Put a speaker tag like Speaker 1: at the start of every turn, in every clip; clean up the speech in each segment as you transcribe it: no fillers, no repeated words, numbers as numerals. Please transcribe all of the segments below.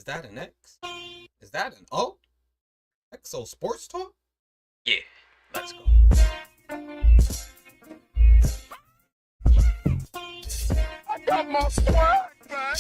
Speaker 1: Is that an X? Is that an O? XO Sports Talk? Yeah, let's go.
Speaker 2: I got my swag back.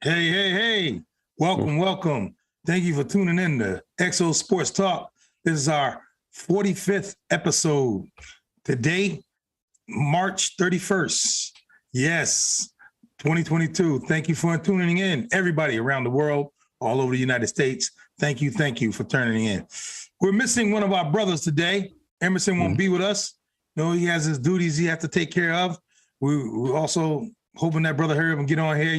Speaker 3: Hey. Welcome. Thank you for tuning in to XO Sports Talk. This is our 45th episode. Today, March 31st. Yes, 2022. Thank you for tuning in. Everybody around the world, all over the United States, thank you for turning in. We're missing one of our brothers today. Emerson won't be with us. No, he has his duties he has to take care of. We're also hoping that brother hurry up and get on here,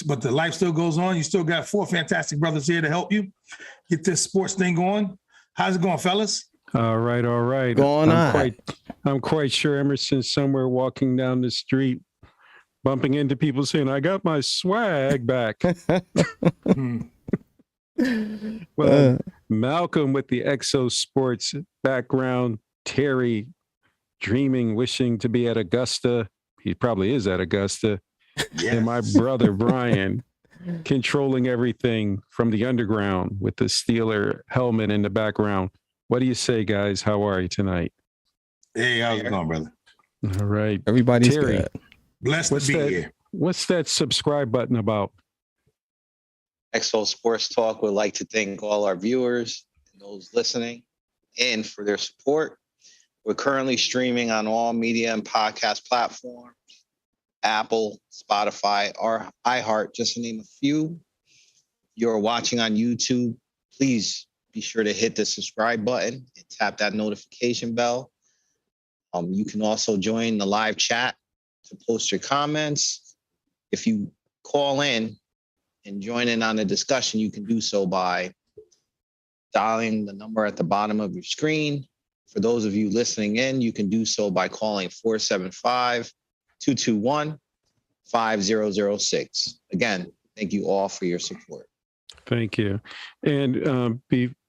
Speaker 3: But the life still goes on. You still got four fantastic brothers here to help you get this sports thing going. How's it going, fellas?
Speaker 4: All right. I'm quite sure Emerson's somewhere walking down the street, bumping into people saying, "I got my swag back." Well, Malcolm with the XO Sports background, Terry dreaming, wishing to be at Augusta. He probably is at Augusta. Yes. And my brother, Brian, controlling everything from the underground with the Steeler helmet in the background. What do you say, guys? How are you tonight?
Speaker 3: Hey, how's it going, brother?
Speaker 4: All right.
Speaker 5: Everybody's
Speaker 4: Terry,
Speaker 5: good.
Speaker 3: Blessed to be here.
Speaker 4: What's that subscribe button about?
Speaker 6: XO Sports Talk would like to thank all our viewers and those listening and for their support. We're currently streaming on all media and podcast platforms. Apple, Spotify, or iHeart, just to name a few. You're watching on YouTube, please be sure to hit the subscribe button and tap that notification bell. You can also join the live chat to post your comments. If you call in and join in on the discussion, you can do so by dialing the number at the bottom of your screen. For those of you listening in, you can do so by calling 475-221-5006. Again, thank you all for your support.
Speaker 4: Thank you. And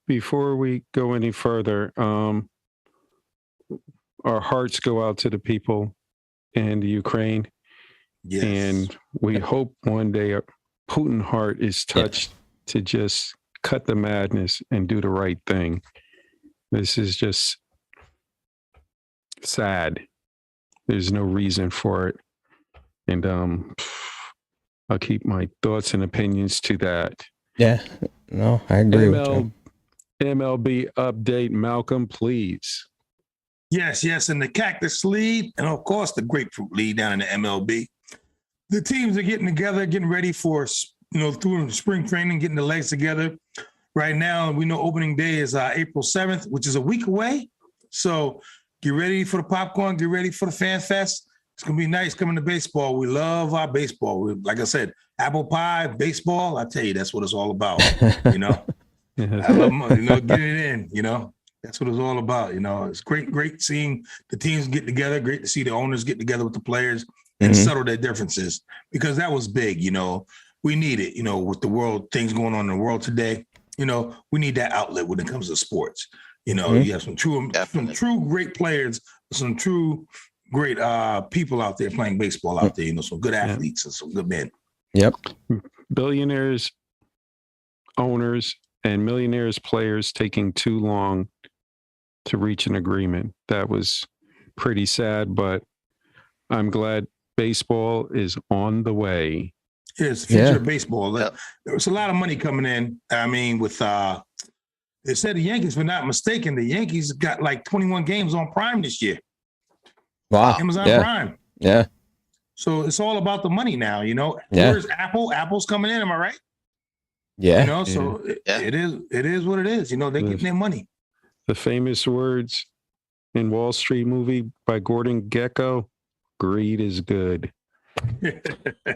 Speaker 4: before we go any further, our hearts go out to the people in the Ukraine.
Speaker 3: Yes.
Speaker 4: And we hope one day Putin's heart is touched to just cut the madness and do the right thing. This is just sad. There's no reason for it. And I'll keep my thoughts and opinions to that.
Speaker 5: Yeah, no, I agree with you.
Speaker 4: MLB update, Malcolm, please.
Speaker 3: Yes, and the Cactus League, and of course the Grapefruit League down in the MLB. The teams are getting together, getting ready for, through spring training, getting the legs together. Right now, we know opening day is April 7th, which is a week away. So get ready for the popcorn, get ready for the fan fest. It's going to be nice coming to baseball. We love our baseball. Like I said, apple pie, baseball, I tell you, that's what it's all about, I love, get it in, That's what it's all about, It's great seeing the teams get together, great to see the owners get together with the players and settle their differences, because that was big, We need it, with the world, things going on in the world today, we need that outlet when it comes to sports. You have some true great players, some true great people out there playing baseball out there, some good athletes and some good men.
Speaker 5: Yep.
Speaker 4: Billionaires, owners, and millionaires players taking too long to reach an agreement. That was pretty sad, but I'm glad baseball is on the way.
Speaker 3: Yeah, it's the future of baseball. There was a lot of money coming in. I mean, with they said the Yankees, if I'm not mistaken, the Yankees got like 21 games on Prime this year.
Speaker 5: Wow.
Speaker 3: Amazon Prime.
Speaker 5: Yeah.
Speaker 3: So it's all about the money now, Where's Apple? Apple's coming in, am I right?
Speaker 5: Yeah.
Speaker 3: So it is what it is. They getting their money.
Speaker 4: The famous words in Wall Street movie by Gordon Gekko, Greed is good.
Speaker 6: I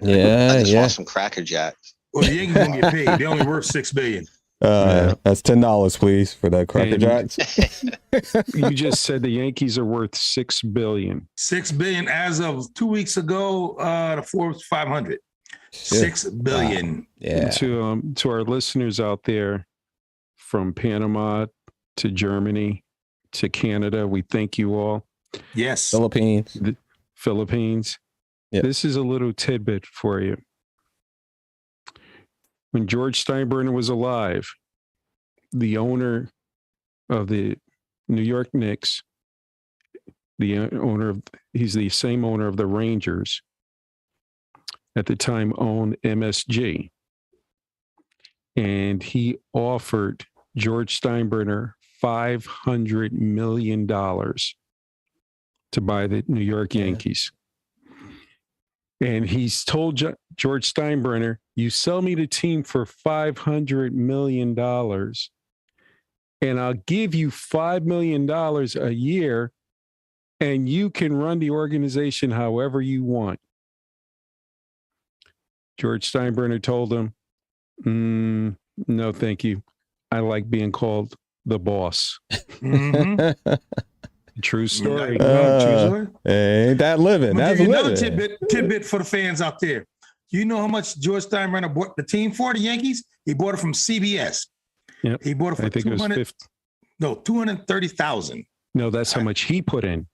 Speaker 5: Yeah,
Speaker 6: just
Speaker 5: yeah.
Speaker 6: want some Cracker Jacks.
Speaker 3: Well, the Yankees don't get paid. They only worth $6 billion.
Speaker 5: That's $10, please, for that Cracker
Speaker 4: And-
Speaker 5: Jacks.
Speaker 4: You just said the Yankees are worth $6 billion.
Speaker 3: $6 billion as of 2 weeks ago. The Forbes 500. $6 billion.
Speaker 5: Wow. Yeah.
Speaker 4: To our listeners out there from Panama to Germany to Canada, we thank you all.
Speaker 3: Yes.
Speaker 5: Philippines.
Speaker 4: The Philippines.
Speaker 5: Yep.
Speaker 4: This is a little tidbit for you. When George Steinbrenner was alive, the owner of the New York Knicks, he's the same owner of the Rangers, at the time owned MSG. And he offered George Steinbrenner $500 million to buy the New York Yankees. And he's told George Steinbrenner, you sell me the team for $500 million and I'll give you $5 million a year and you can run the organization however you want. George Steinbrenner told him, no, thank you. I like being called the boss.
Speaker 3: Mm-hmm.
Speaker 4: True story.
Speaker 3: True story.
Speaker 5: Ain't that living? That's
Speaker 3: Give you
Speaker 5: living.
Speaker 3: another tidbit for the fans out there. You know how much George Steinbrenner bought the team for, the Yankees? He bought it from CBS.
Speaker 4: Yep.
Speaker 3: He bought it for
Speaker 4: I think it was
Speaker 3: 230,000.
Speaker 4: No, that's how much he put in.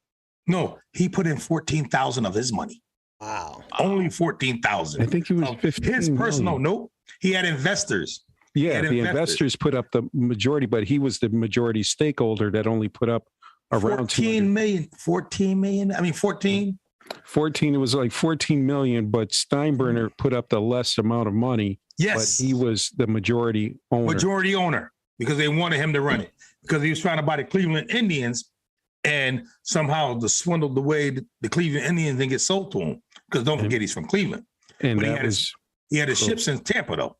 Speaker 3: No, he put in 14,000 of his money.
Speaker 5: Wow.
Speaker 3: Only 14,000.
Speaker 4: I think it was 15
Speaker 3: his personal.
Speaker 4: million.
Speaker 3: Nope. He had investors.
Speaker 4: Yeah, the investors put up the majority, but he was the majority stakeholder that only put up around
Speaker 3: 14 million. 14 million. I mean, 14.
Speaker 4: 14. It was like 14 million, but Steinbrenner put up the less amount of money.
Speaker 3: Yes.
Speaker 4: But he was the majority owner.
Speaker 3: Majority owner, because they wanted him to run it, because he was trying to buy the Cleveland Indians, and somehow swindled the way the Cleveland Indians didn't get sold to him, because don't forget he's from Cleveland.
Speaker 4: And
Speaker 3: But
Speaker 4: that was
Speaker 3: he had his ships in Tampa, though.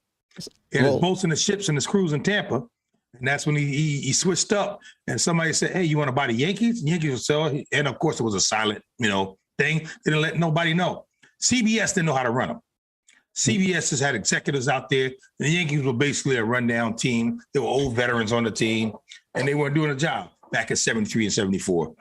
Speaker 3: He had his boats and his ships and his crews in Tampa. And that's when he switched up. And somebody said, hey, you want to buy the Yankees? The Yankees would sell. And of course, it was a silent, thing. They didn't let nobody know. CBS didn't know how to run them. CBS just had executives out there. The Yankees were basically a rundown team. There were old veterans on the team, and they weren't doing a job back in 73 and 74.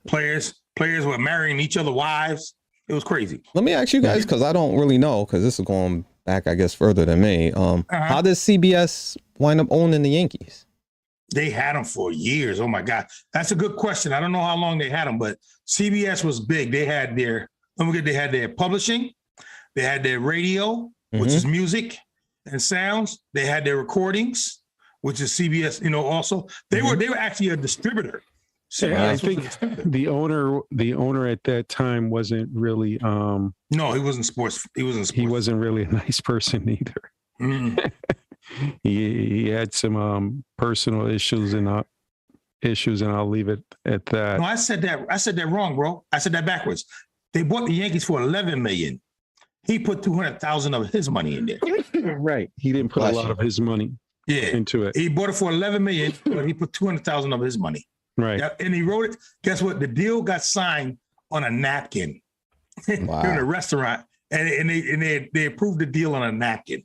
Speaker 3: Players were marrying each other's wives. It was crazy.
Speaker 5: Let me ask you guys, because I don't really know, because this is going back, I guess, further than me. How does CBS wind up owning the Yankees?
Speaker 3: They had them for years. Oh my God. That's a good question. I don't know how long they had them, but CBS was big. They had their publishing. They had their radio, which is music and sounds. They had their recordings, which is CBS, also. They were actually a distributor.
Speaker 4: Yeah, I think the owner at that time wasn't really
Speaker 3: no, he wasn't sports. He
Speaker 4: wasn't really a nice person either.
Speaker 3: Mm-hmm.
Speaker 4: he had some personal issues and I'll leave it at that.
Speaker 3: No, I said that wrong, bro. I said that backwards. They bought the Yankees for $11 million. He put 200,000 of his money in there.
Speaker 4: Right. He didn't put a lot of his money into it.
Speaker 3: He bought it for $11 million, but he put 200,000 of his money.
Speaker 4: Right.
Speaker 3: And he wrote it. Guess what? The deal got signed on a napkin.
Speaker 5: Wow.
Speaker 3: They're in a restaurant, and they approved the deal on a napkin.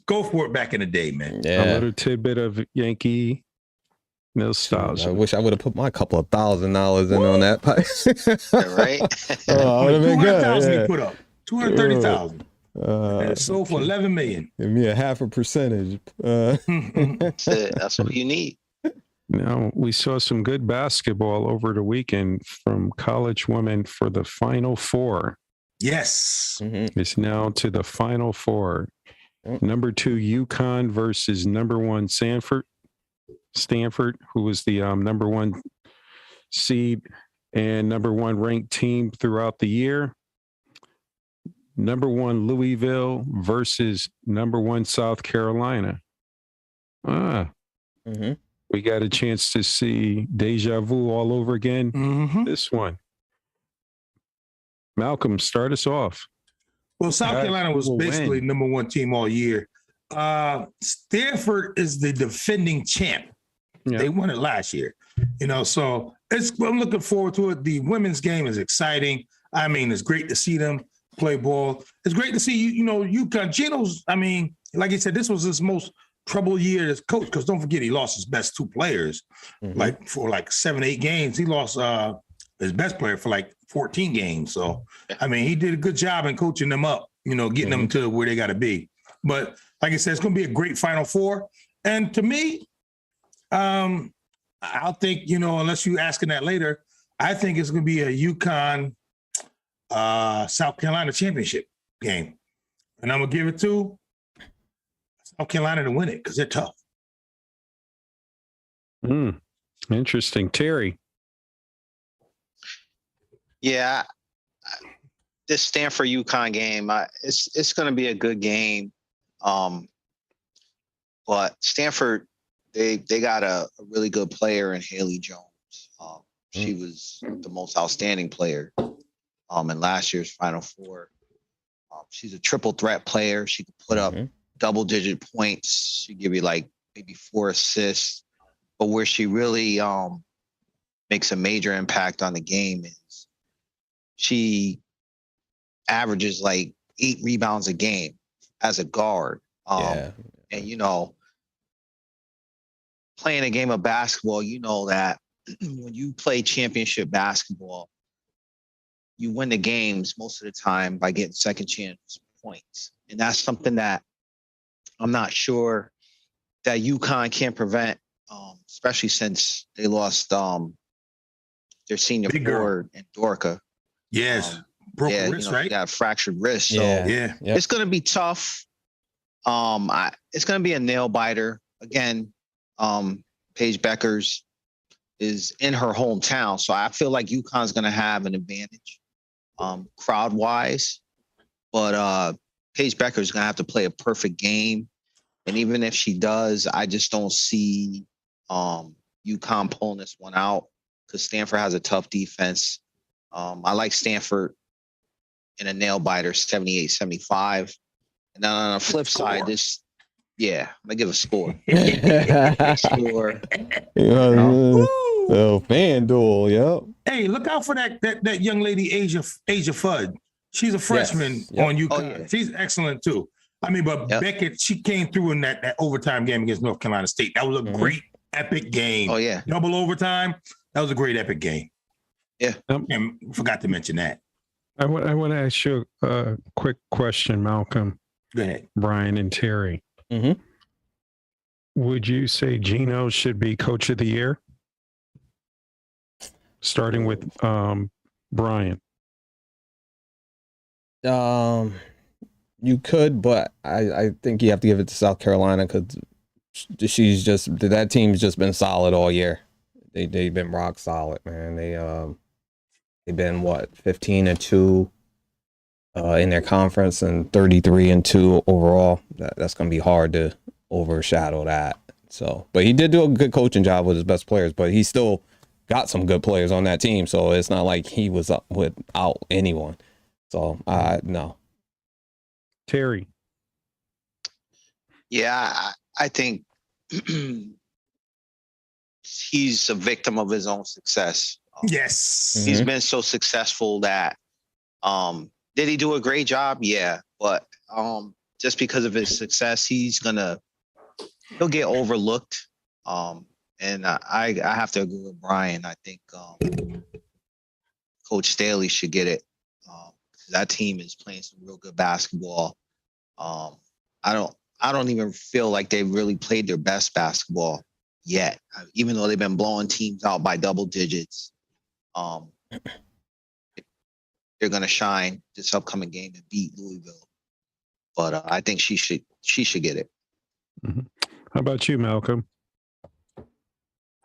Speaker 3: Go for it back in the day, man.
Speaker 5: Yeah.
Speaker 4: A little tidbit of Yankee nostalgia.
Speaker 5: I wish I would have put my couple of $1,000 in on that.
Speaker 6: Right?
Speaker 5: Oh, would have been good.
Speaker 3: 200,000
Speaker 5: Yeah.
Speaker 3: he put up. 230,000. And it sold for $11 million.
Speaker 5: Give me a 0.5%.
Speaker 6: That's it. That's what you need.
Speaker 4: Now, we saw some good basketball over the weekend from college women for the Final Four.
Speaker 3: Yes.
Speaker 4: It's now to the Final Four. Number 2, UConn versus number 1, Stanford, who was the number 1 seed and number 1 ranked team throughout the year. Number 1, Louisville versus number 1, South Carolina. We got a chance to see deja vu all over again. This one. Malcolm, start us off.
Speaker 3: Well, South Carolina was basically number 1 team all year. Stanford is the defending champ. Yeah. They won it last year. So I'm looking forward to it. The women's game is exciting. I mean, it's great to see them play ball. It's great to see UConn. Geno's, I mean, like he said, this was his most troubled year as coach, because don't forget he lost his best 2 players for 7-8 games. He lost his best player for 14 games. So I mean, he did a good job in coaching them up, getting them to where they got to be. But like I said, it's going to be a great Final Four. And to me, I'll think, unless you're asking that later, I think it's going to be a UConn South Carolina championship game. And I'm going to give it to South Carolina to win it because they're tough.
Speaker 4: Interesting. Terry.
Speaker 6: Yeah, this Stanford UConn game, it's going to be a good game. But Stanford, they got a really good player in Haley Jones. She was the most outstanding player in last year's Final Four. She's a triple threat player. She could put up double-digit points. She give you maybe 4 assists. But where she really makes a major impact on the game is she averages 8 rebounds a game as a guard. And, playing a game of basketball, that when you play championship basketball, you win the games most of the time by getting second chance points. And that's something that I'm not sure that UConn can prevent, especially since they lost their senior forward in Dorka.
Speaker 3: Yes. Broke wrist, right?
Speaker 6: She got a fractured wrist. So it's going to be tough. It's going to be a nail biter. Again, Paige Beckers is in her hometown. So I feel like UConn's going to have an advantage crowd-wise. But Paige Beckers is going to have to play a perfect game. And even if she does, I just don't see UConn pulling this one out because Stanford has a tough defense. I like Stanford in a nail-biter, 78-75. And then on the flip side, I'm going to give a score. Score.
Speaker 5: FanDuel, yep.
Speaker 3: Hey, look out for that young lady, Asia Fudd. She's a freshman on UConn. Oh, yeah. She's excellent too. I mean, but Beckett, she came through in that overtime game against North Carolina State. That was a great, epic game.
Speaker 6: Oh, yeah.
Speaker 3: Double overtime. That was a great, epic game.
Speaker 6: Yeah.
Speaker 3: And forgot to mention that.
Speaker 4: I want to ask you a quick question, Malcolm.
Speaker 3: Go ahead.
Speaker 4: Brian and Terry. Would you say Geno should be Coach of the Year? Starting with Brian.
Speaker 5: You could, but I think you have to give it to South Carolina because that team's just been solid all year. They've been rock solid, man. They've been 15-2 in their conference and 33-2 overall. That's gonna be hard to overshadow that. So, but he did do a good coaching job with his best players, but he still got some good players on that team. So it's not like he was up without anyone. So no.
Speaker 4: Terry.
Speaker 6: Yeah, I think he's a victim of his own success.
Speaker 3: Yes.
Speaker 6: He's been so successful that did he do a great job? Yeah. But just because of his success, he'll get overlooked. And I have to agree with Brian. I think Coach Staley should get it. That team is playing some real good basketball. I don't even feel like they've really played their best basketball yet, even though they've been blowing teams out by double digits. They're going to shine this upcoming game and beat Louisville. But I think she should get it.
Speaker 4: How about you, Malcolm?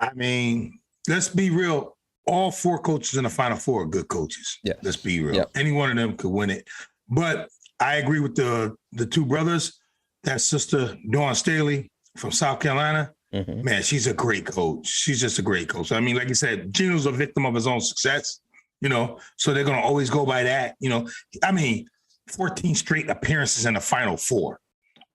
Speaker 3: I mean, let's be real. All 4 coaches in the Final Four are good coaches.
Speaker 5: Yeah.
Speaker 3: Let's be real.
Speaker 5: Yep.
Speaker 3: Any one of them could win it. But I agree with the 2 brothers. That sister, Dawn Staley from South Carolina, man, she's a great coach. She's just a great coach. I mean, like you said, Geno's a victim of his own success, so they're going to always go by that. I mean, 14 straight appearances in the Final Four.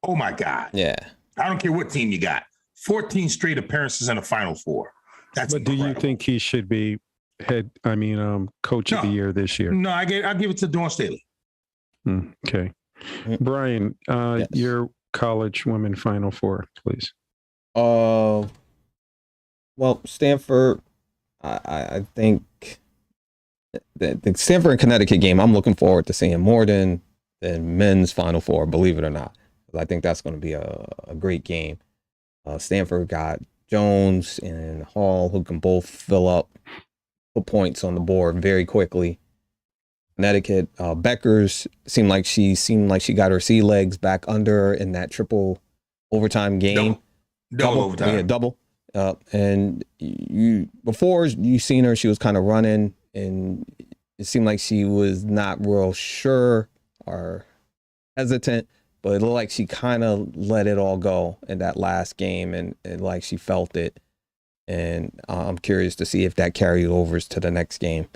Speaker 3: Oh, my God.
Speaker 5: Yeah.
Speaker 3: I don't care what team you got. 14 straight appearances in the Final Four. That's
Speaker 4: But do
Speaker 3: incredible.
Speaker 4: you think he should be coach of the
Speaker 3: No.
Speaker 4: year this year?
Speaker 3: No, I give it to Dawn Staley.
Speaker 4: Okay. Brian,
Speaker 5: Yes.
Speaker 4: your college women Final Four, please.
Speaker 5: Well, Stanford, I think the Stanford and Connecticut game, I'm looking forward to seeing more than men's Final Four, believe it or not. I think that's going to be a great game. Stanford got Jones and Hall, who can both put points on the board very quickly. Connecticut, Beckers seemed like she got her sea legs back under her in that triple overtime game.
Speaker 3: Double overtime.
Speaker 5: Yeah, double. And before you seen her, she was kind of running, and it seemed like she was not real sure or hesitant, but it looked like she kind of let it all go in that last game, and like she felt it. And I'm curious to see if that carries over to the next game.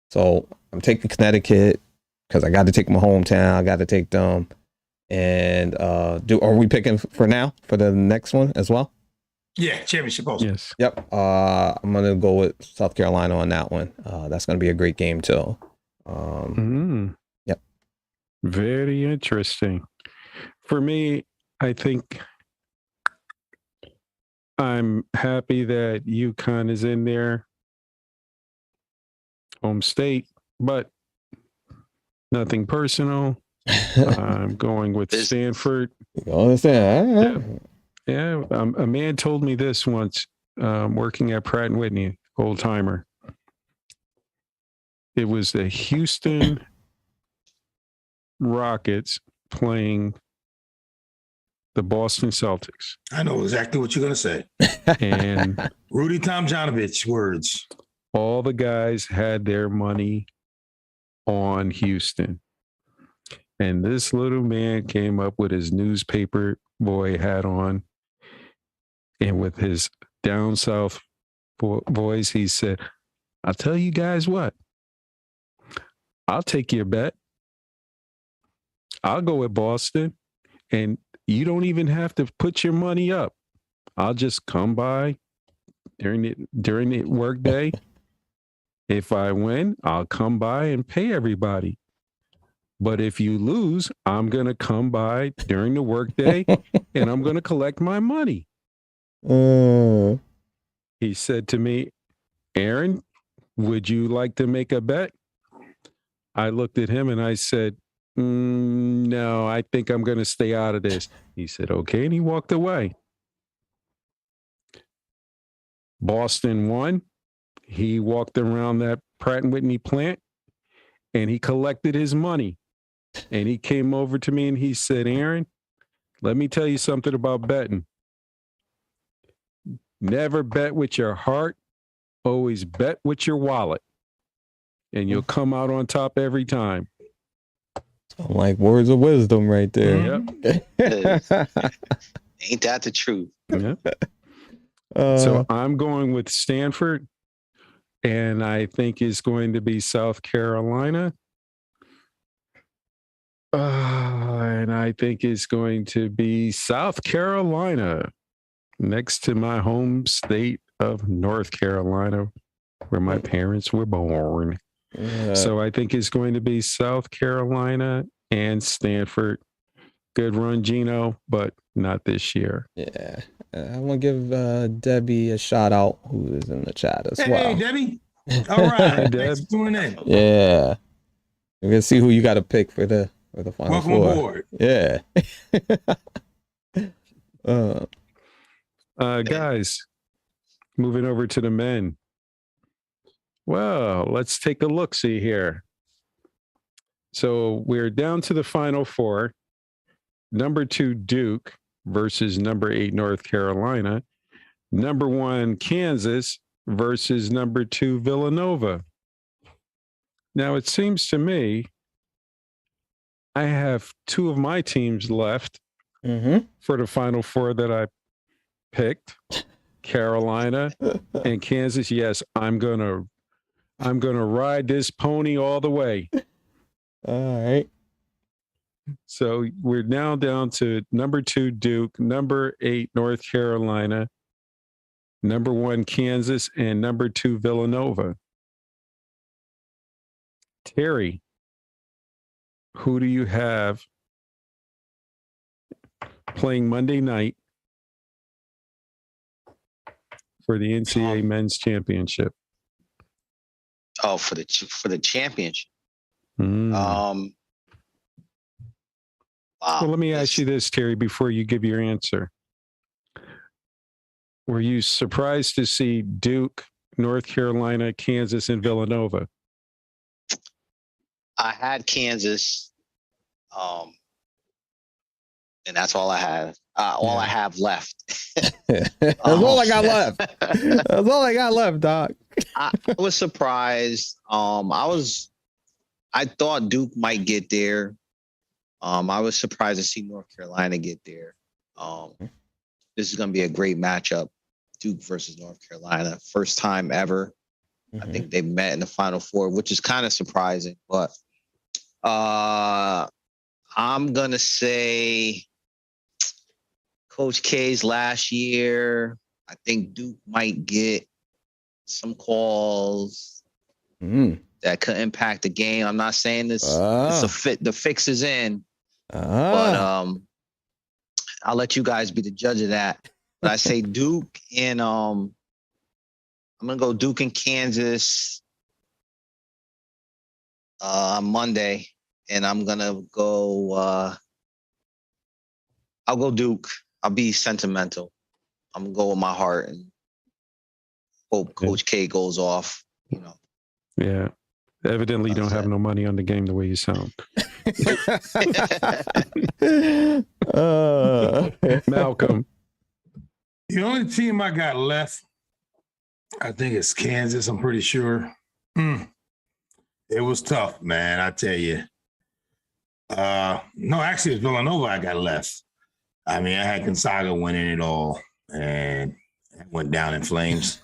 Speaker 5: So I'm taking Connecticut because I got to take my hometown. I got to take them. And are we picking for now for the next one as well?
Speaker 3: Yeah, championship also.
Speaker 4: Yes.
Speaker 5: Yep. I'm gonna go with South Carolina on that one. That's gonna be a great game too. Yep.
Speaker 4: Very interesting. For me, I think I'm happy that UConn is in there, home state, but nothing personal. I'm going with Stanford.
Speaker 5: You understand?
Speaker 4: Yeah. A man told me this once, working at Pratt & Whitney, old timer. It was the Houston Rockets playing the Boston Celtics.
Speaker 3: I know exactly what you're going to say.
Speaker 4: And
Speaker 3: Rudy Tomjanovich words.
Speaker 4: all the guys had their money on Houston. And this little man came up with his newspaper boy hat on. And with his down south voice, he said, I'll tell you guys what. I'll take your bet. I'll go with Boston. And you don't even have to put your money up. I'll just come by during the work day. If I win, I'll come by and pay everybody. But if you lose, I'm going to come by during the workday and I'm going to collect my money. He said to me, Aaron, would you like to make a bet? I looked at him and I said, no, I think I'm going to stay out of this. He said, okay. And he walked away. Boston won. He walked around that Pratt & Whitney plant and he collected his money. And he came over to me and he said, Aaron, let me tell you something about betting. Never bet with your heart. Always bet with your wallet. And you'll come out on top every time.
Speaker 5: Like words of wisdom right there.
Speaker 4: Yep.
Speaker 6: Ain't that the truth?
Speaker 4: Yep. So I'm going with Stanford. And I think it's going to be South Carolina. And I think it's going to be South Carolina next to my home state of North Carolina, where my parents were born. So I think it's going to be South Carolina and Stanford. Good run, Gino, but not this year.
Speaker 5: Yeah. I want to give Debbie a shout out, who is in the chat as well.
Speaker 3: Hey, Debbie. All right. Thanks for tuning in.
Speaker 5: Yeah. We're going to see who you got to pick for the Final
Speaker 3: Welcome
Speaker 5: Four.
Speaker 3: aboard.
Speaker 5: Yeah.
Speaker 4: Guys, moving over to the men. Well, let's take a look-see here. So we're down to the Final Four. Number 2, Duke versus number 8, North Carolina. Number 1, Kansas versus number 2, Villanova. Now, it seems to me I have 2 of my teams left for the Final Four that I picked, Carolina and Kansas. Yes, I'm gonna ride this pony all the way.
Speaker 5: All right.
Speaker 4: So we're now down to number 2, Duke, number 8, North Carolina, number 1, Kansas, and number 2, Villanova. Terry, who do you have playing Monday night for the NCAA Men's Championship?
Speaker 6: Oh, for the championship.
Speaker 4: Well,
Speaker 6: Wow.
Speaker 4: let me ask you this, Terry, before you give your answer. Were you surprised to see Duke, North Carolina, Kansas, and Villanova?
Speaker 6: I had Kansas, and that's all I have. All I have left.
Speaker 5: That's all I got left. That's all I got left, Doc.
Speaker 6: I was surprised. I thought Duke might get there. I was surprised to see North Carolina get there. This is going to be a great matchup. Duke versus North Carolina. First time ever. I think they met in the Final Four, which is kind of surprising. But I'm going to say Coach K's last year. I think Duke might get some calls that could impact the game. I'm not saying this it's a fit. The fix is in. But I'll let you guys be the judge of that. But I say Duke and I'm gonna go Duke and Kansas on Monday, and I'm gonna go. I'll go Duke. I'll be sentimental. I'm gonna go with my heart and hope Coach K goes off. You know.
Speaker 4: Yeah. Evidently, you don't have no money on the game the way you sound. Malcolm.
Speaker 3: The only team I got left, I think it's Kansas. I'm pretty sure. It was tough, man. I tell you. No, actually, it's Villanova I got left. I mean, I had Gonzaga winning it all, and it went down in flames.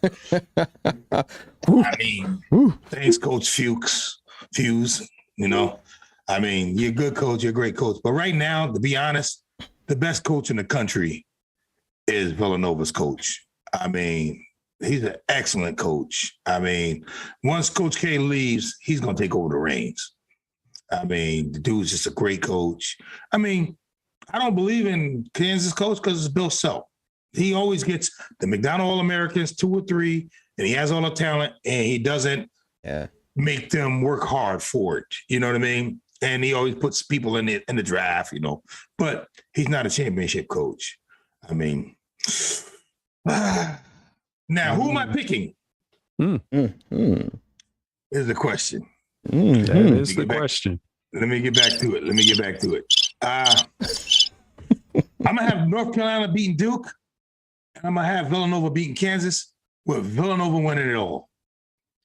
Speaker 3: I mean, thanks, Coach Fuchs. You know, I mean, you're a good coach, you're a great coach. But right now, to be honest, the best coach in the country is Villanova's coach. I mean, he's an excellent coach. I mean, once Coach K leaves, he's going to take over the reins. I mean, the dude's just a great coach. I mean, I don't believe in Kansas coach because it's Bill Self. He always gets the McDonald All-Americans 2 or 3, and he has all the talent, and he doesn't make them work hard for it. You know what I mean? And he always puts people in the draft, you know. But he's not a championship coach. I mean, now who am I picking? Is the question.
Speaker 4: That is the question.
Speaker 3: Let me get back to it. I'm going to have North Carolina beating Duke. And I'm going to have Villanova beating Kansas with Villanova winning it all.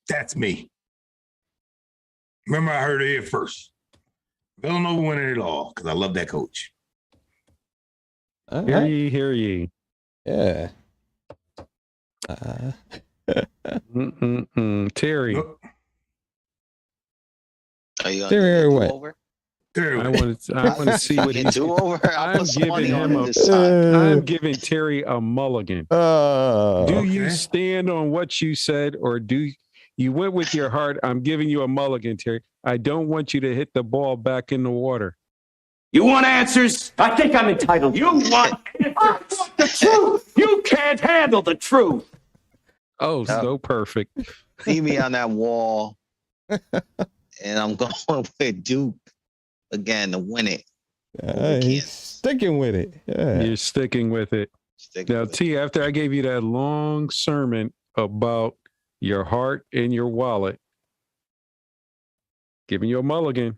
Speaker 3: That's me. Remember, I heard it here first. Villanova winning it all because I love that coach.
Speaker 4: Hear ye.
Speaker 5: Yeah.
Speaker 4: Terry.
Speaker 6: Are you
Speaker 5: Terry, what?
Speaker 6: over?
Speaker 4: I want to see what he's
Speaker 6: do-over.
Speaker 4: I'm giving Terry a mulligan. Do you stand on what you said, or do you went with your heart? I'm giving you a mulligan, Terry. I don't want you to hit the ball back in the water.
Speaker 7: You want answers? I think I'm entitled. You want answers? The truth. You can't handle the truth.
Speaker 4: Oh, so perfect.
Speaker 6: See me on that wall, and I'm going with Duke again to win it.
Speaker 5: He's sticking with it. Yeah.
Speaker 4: You're sticking with it. Now, T, after I gave you that long sermon about your heart and your wallet, giving you a mulligan.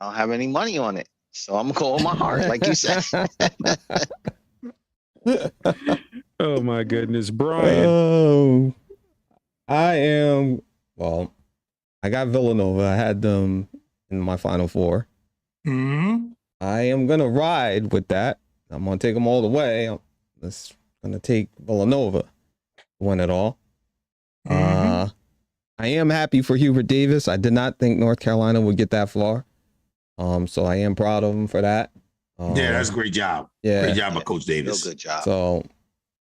Speaker 6: I don't have any money on it, so I'm going with my heart, like you said.
Speaker 4: Oh, my goodness. Brian.
Speaker 5: Oh, I got Villanova. I had them in my Final Four. I am going to ride with that. I'm going to take them all the way. I'm just going to take Villanova to win it all. I am happy for Hubert Davis. I did not think North Carolina would get that far. So I am proud of him for that.
Speaker 3: Yeah, that's a great job.
Speaker 5: Yeah.
Speaker 3: Great job by Coach Davis.
Speaker 6: Real good job.
Speaker 5: So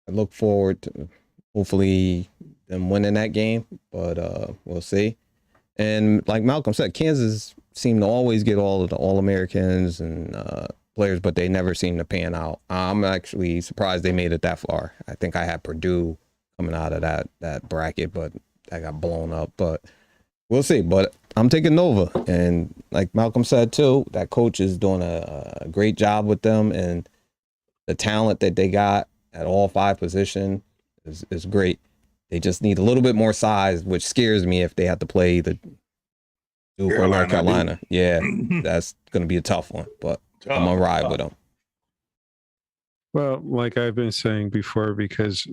Speaker 5: I look forward to hopefully them winning that game, but we'll see. And like Malcolm said, Kansas seemed to always get all of the All-Americans and players, but they never seem to pan out. I'm actually surprised they made it that far. I think I had Purdue coming out of that bracket, but that got blown up. But we'll see. But I'm taking Nova. And like Malcolm said, too, that coach is doing a great job with them. And the talent that they got at all 5 positions is great. They just need a little bit more size, which scares me if they have to play the Duke or North Carolina. Yeah, that's going to be a tough one, but I'm going to ride with them.
Speaker 4: Well, like I've been saying before, because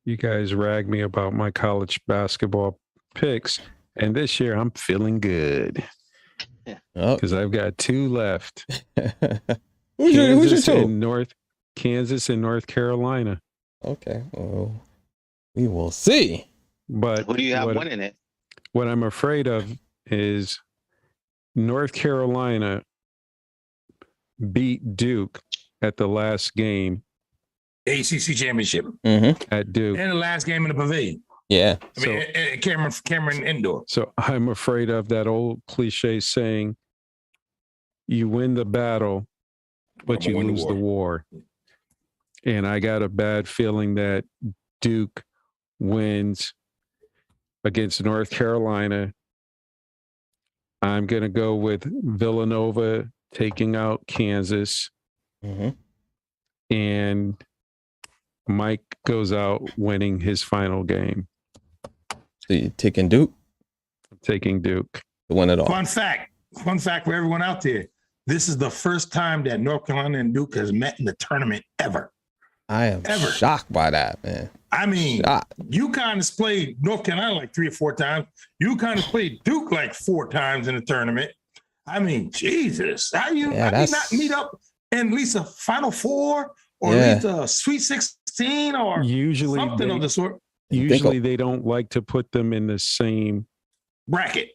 Speaker 4: you guys rag me about my college basketball picks, and this year I'm feeling good because I've got 2 left.
Speaker 5: Who's your 2?
Speaker 4: Kansas and North Carolina.
Speaker 5: Okay, well, we will see.
Speaker 6: But who do you have winning it?
Speaker 4: What I'm afraid of is North Carolina beat Duke at the last game.
Speaker 3: ACC championship
Speaker 4: at Duke.
Speaker 3: And the last game in the pavilion.
Speaker 5: Yeah.
Speaker 3: I mean, Cameron Indoor.
Speaker 4: So I'm afraid of that old cliche saying, you win the battle, but you lose the war. And I got a bad feeling that Duke wins against North Carolina. I'm going to go with Villanova taking out Kansas. And Mike goes out winning his final game.
Speaker 5: So you're taking Duke?
Speaker 4: I'm taking Duke.
Speaker 5: To win it all.
Speaker 3: Fun fact for everyone out there. This is the first time that North Carolina and Duke has met in the tournament ever.
Speaker 5: I am shocked by that, man.
Speaker 3: I mean, UConn has played North Carolina like 3 or 4 times. UConn has played Duke like 4 times in the tournament. I mean, Jesus. How do you not meet up in at least a Final Four or at least a Sweet 16 or something of the sort?
Speaker 4: Usually they don't like to put them in the same
Speaker 3: bracket.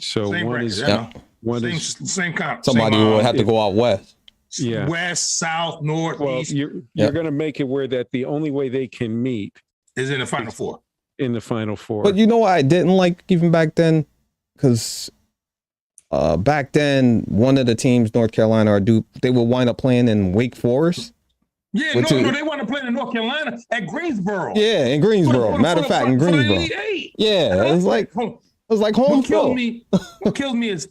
Speaker 4: So
Speaker 3: same conference.
Speaker 5: Somebody will have to go out west.
Speaker 4: Yeah.
Speaker 3: West, south, north, east.
Speaker 4: You're going to make it where that the only way they can meet
Speaker 3: is in the Final Four.
Speaker 4: In the Final Four.
Speaker 5: But you know what I didn't like even back then? Because back then, one of the teams, North Carolina or Duke, they would wind up playing in Wake Forest.
Speaker 3: Yeah, they want to play in North Carolina at Greensboro.
Speaker 5: Yeah, in Greensboro. Matter of fact, in Greensboro. Yeah, it was like home
Speaker 3: What killed me is,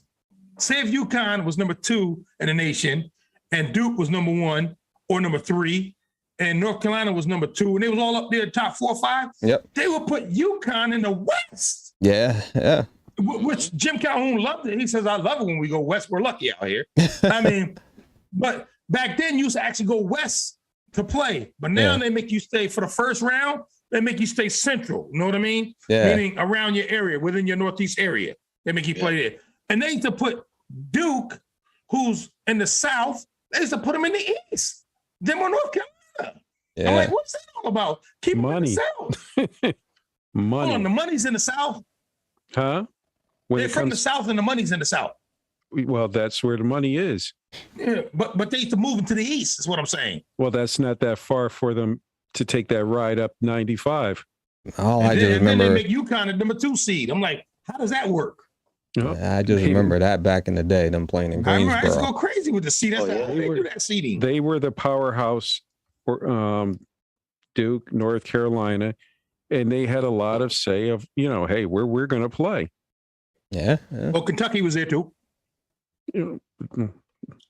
Speaker 3: say if UConn was number 2 in the nation, and Duke was number 1 or number 3, and North Carolina was number 2, and they was all up there top 4 or 5.
Speaker 5: Yep.
Speaker 3: They would put UConn in the West.
Speaker 5: Yeah.
Speaker 3: Which Jim Calhoun loved it. He says, I love it when we go west. We're lucky out here. I mean, but back then you used to actually go west to play. But now they make you stay for the first round. They make you stay central. You know what I mean?
Speaker 5: Yeah.
Speaker 3: Meaning around your area, within your northeast area. They make you play there. And they used to put Duke, who's in the south, they used to put him in the east. Then we're North Carolina.
Speaker 5: Yeah.
Speaker 3: I'm like, what's that all about? Keep
Speaker 4: money.
Speaker 3: In the south.
Speaker 4: Money.
Speaker 3: Hold on, the money's in the south.
Speaker 4: Huh?
Speaker 3: They're from the south, and the money's in the south.
Speaker 4: Well, that's where the money is.
Speaker 3: Yeah, but they used to move into the east. Is what I'm saying.
Speaker 4: Well, that's not that far for them to take that ride up 95.
Speaker 5: I just remember
Speaker 3: they make UConn a number 2 seed. I'm like, how does that work?
Speaker 5: I just remember that back in the day, them playing in Greensboro.
Speaker 3: I used to go crazy with the seed. That's how they do that seeding.
Speaker 4: They were the powerhouse for Duke, North Carolina, and they had a lot of say of, hey, we're going to play.
Speaker 5: Yeah.
Speaker 3: Well, Kentucky was there too.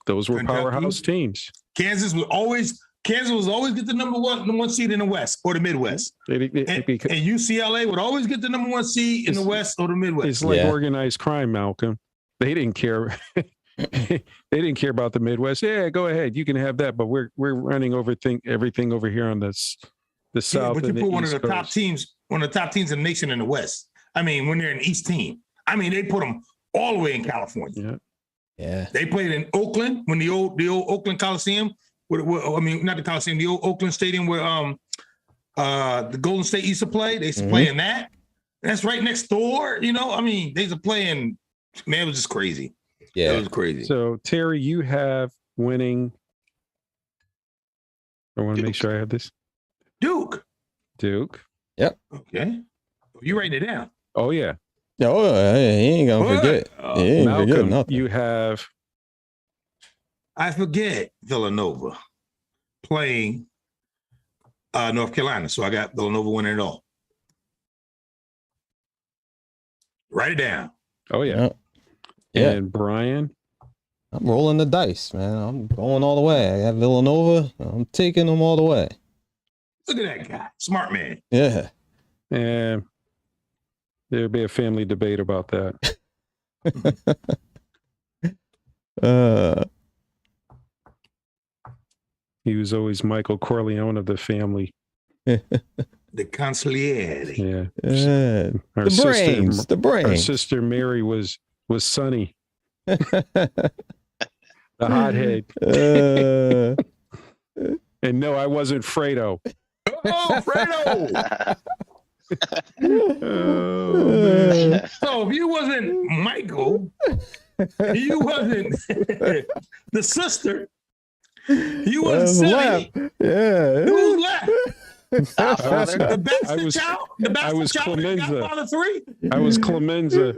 Speaker 4: Those were powerhouse teams.
Speaker 3: Kansas was always get the number one seed in the West or the Midwest. And UCLA would always get the number 1 seed in the West or the Midwest.
Speaker 4: It's like organized crime, Malcolm. They didn't care. They didn't care about the Midwest. Yeah, go ahead. You can have that, but we're running everything over here on the South.
Speaker 3: But you
Speaker 4: and
Speaker 3: put
Speaker 4: the
Speaker 3: one
Speaker 4: East
Speaker 3: of the top
Speaker 4: Coast.
Speaker 3: teams, one of the top teams in the nation in the West. I mean, when they're an East team. I mean, they put them all the way in California.
Speaker 5: Yeah.
Speaker 3: They played in Oakland when the old Oakland Coliseum. Not the Coliseum, the old Oakland Stadium where the Golden State used to play. They used to play in that. That's right next door. They used to play in. Man, it was just crazy.
Speaker 5: Yeah,
Speaker 3: it was crazy.
Speaker 4: So Terry, you have winning. I want to make sure I have this.
Speaker 3: Duke.
Speaker 5: Yep.
Speaker 3: Okay. You writing it down?
Speaker 4: Oh yeah.
Speaker 5: Oh, he ain't gonna forget. He ain't forget
Speaker 4: Malcolm,
Speaker 5: nothing.
Speaker 4: you have
Speaker 3: I forget Villanova playing North Carolina. So I got Villanova winning it all. Write it down.
Speaker 4: oh yeah.
Speaker 5: Yeah.
Speaker 4: And Brian,
Speaker 5: I'm rolling the dice, man. I'm going all the way. I got Villanova. I'm taking them all the way.
Speaker 3: Look at that guy. Smart man.
Speaker 5: Yeah.
Speaker 4: and there'll be a family debate about that. He was always Michael Corleone of the family.
Speaker 3: The consigliere.
Speaker 4: Yeah.
Speaker 5: The brains.
Speaker 4: Our sister Mary was Sonny, the hothead. And no, I wasn't Fredo.
Speaker 3: Oh, Fredo!
Speaker 4: Oh, man.
Speaker 3: So if you wasn't Michael, you wasn't the sister, you wasn't Sonny.
Speaker 5: Yeah.
Speaker 3: Who's left?
Speaker 6: Godfather.
Speaker 3: The best
Speaker 4: I was-
Speaker 3: child? The best
Speaker 4: I was
Speaker 3: child in
Speaker 4: Clemenza.
Speaker 3: Godfather 3?
Speaker 4: I was Clemenza.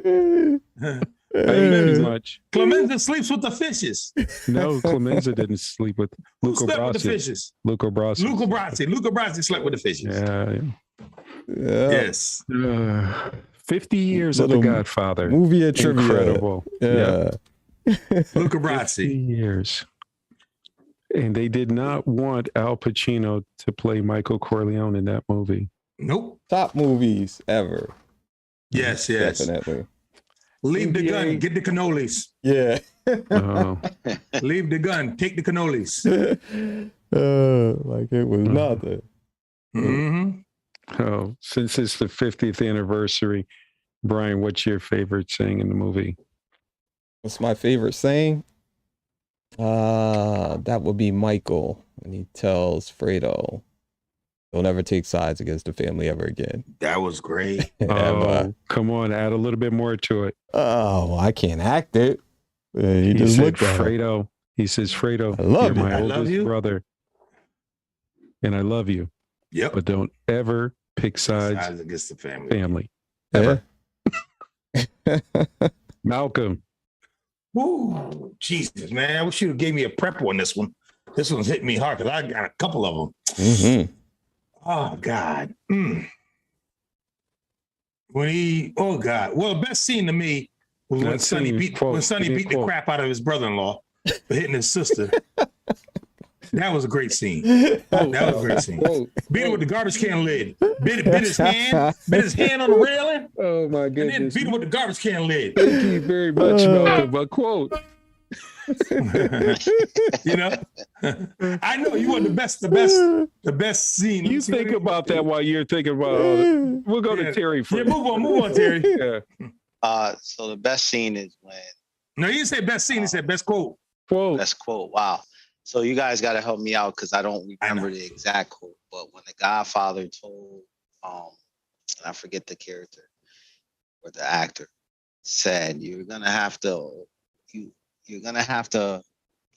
Speaker 4: I didn't do much.
Speaker 3: Clemenza sleeps with the fishes.
Speaker 4: No, Clemenza didn't sleep with
Speaker 3: Who
Speaker 4: Luca
Speaker 3: slept with the
Speaker 4: Brasi.
Speaker 3: fishes?
Speaker 4: Luca Brasi.
Speaker 3: Luca Brasi. Luca Brasi slept with the fishes.
Speaker 4: Yeah.
Speaker 3: Yes.
Speaker 4: 50 years of The
Speaker 5: Little
Speaker 4: Godfather.
Speaker 5: Movie of trivia.
Speaker 4: Incredible.
Speaker 5: Yeah.
Speaker 3: Luca
Speaker 4: 50
Speaker 3: Brasi.
Speaker 4: years. And they did not want Al Pacino to play Michael Corleone in that movie.
Speaker 3: Nope.
Speaker 5: Top movies ever.
Speaker 3: Yes.
Speaker 5: Definitely.
Speaker 3: Leave the
Speaker 4: NBA.
Speaker 3: gun. Get the cannolis.
Speaker 5: Yeah.
Speaker 4: Oh,
Speaker 3: Leave the gun. Take the cannolis.
Speaker 5: Like it was nothing.
Speaker 3: Mm-hmm.
Speaker 4: oh, since it's the 50th anniversary, Brian, what's your favorite saying in the movie?
Speaker 5: What's my favorite saying? That would be Michael when he tells Fredo, "Don't ever take sides against the family ever again."
Speaker 3: That was great.
Speaker 4: Oh, come on, add a little bit more to it.
Speaker 5: Oh, I can't act it. He
Speaker 4: He
Speaker 5: just
Speaker 4: said,
Speaker 5: looked at him.
Speaker 4: Fredo. He says, Fredo,
Speaker 5: I love
Speaker 4: you're
Speaker 5: you.
Speaker 4: my
Speaker 3: I love
Speaker 4: oldest
Speaker 3: you.
Speaker 4: brother, and I love you,
Speaker 3: Yep.
Speaker 4: but don't ever pick sides.
Speaker 3: Sides against the family.
Speaker 4: Family.
Speaker 5: Yeah.
Speaker 4: Malcolm.
Speaker 3: Woo, Jesus, man. I wish you gave me a prep on this one. This one's hitting me hard because I got a couple of them.
Speaker 5: Mm-hmm.
Speaker 3: Oh, God. Oh, God. Well, the best scene to me was when
Speaker 4: That
Speaker 3: Sonny
Speaker 4: scene,
Speaker 3: beat
Speaker 4: quote,
Speaker 3: the
Speaker 4: quote.
Speaker 3: crap out of his brother-in-law for hitting his sister. That was a great scene. That was a great scene. Beat him with the garbage can lid. Bit his hand on the railing,
Speaker 4: Oh, my
Speaker 3: and then
Speaker 4: goodness.
Speaker 3: beat him with the garbage can lid.
Speaker 4: Thank you very much, Malcolm. A quote.
Speaker 3: You know, I know you want the best scene.
Speaker 4: You think about that while you're thinking about all that. We'll go to Terry
Speaker 3: Yeah,
Speaker 4: first.
Speaker 3: move on, Terry.
Speaker 4: Yeah.
Speaker 6: So the best scene is when
Speaker 3: No, you said best scene. He said best quote.
Speaker 4: Quote.
Speaker 6: best quote. Wow. So you guys got to help me out because I don't remember the exact quote. But when the Godfather told, and I forget the character or the actor, said you're gonna have to, what do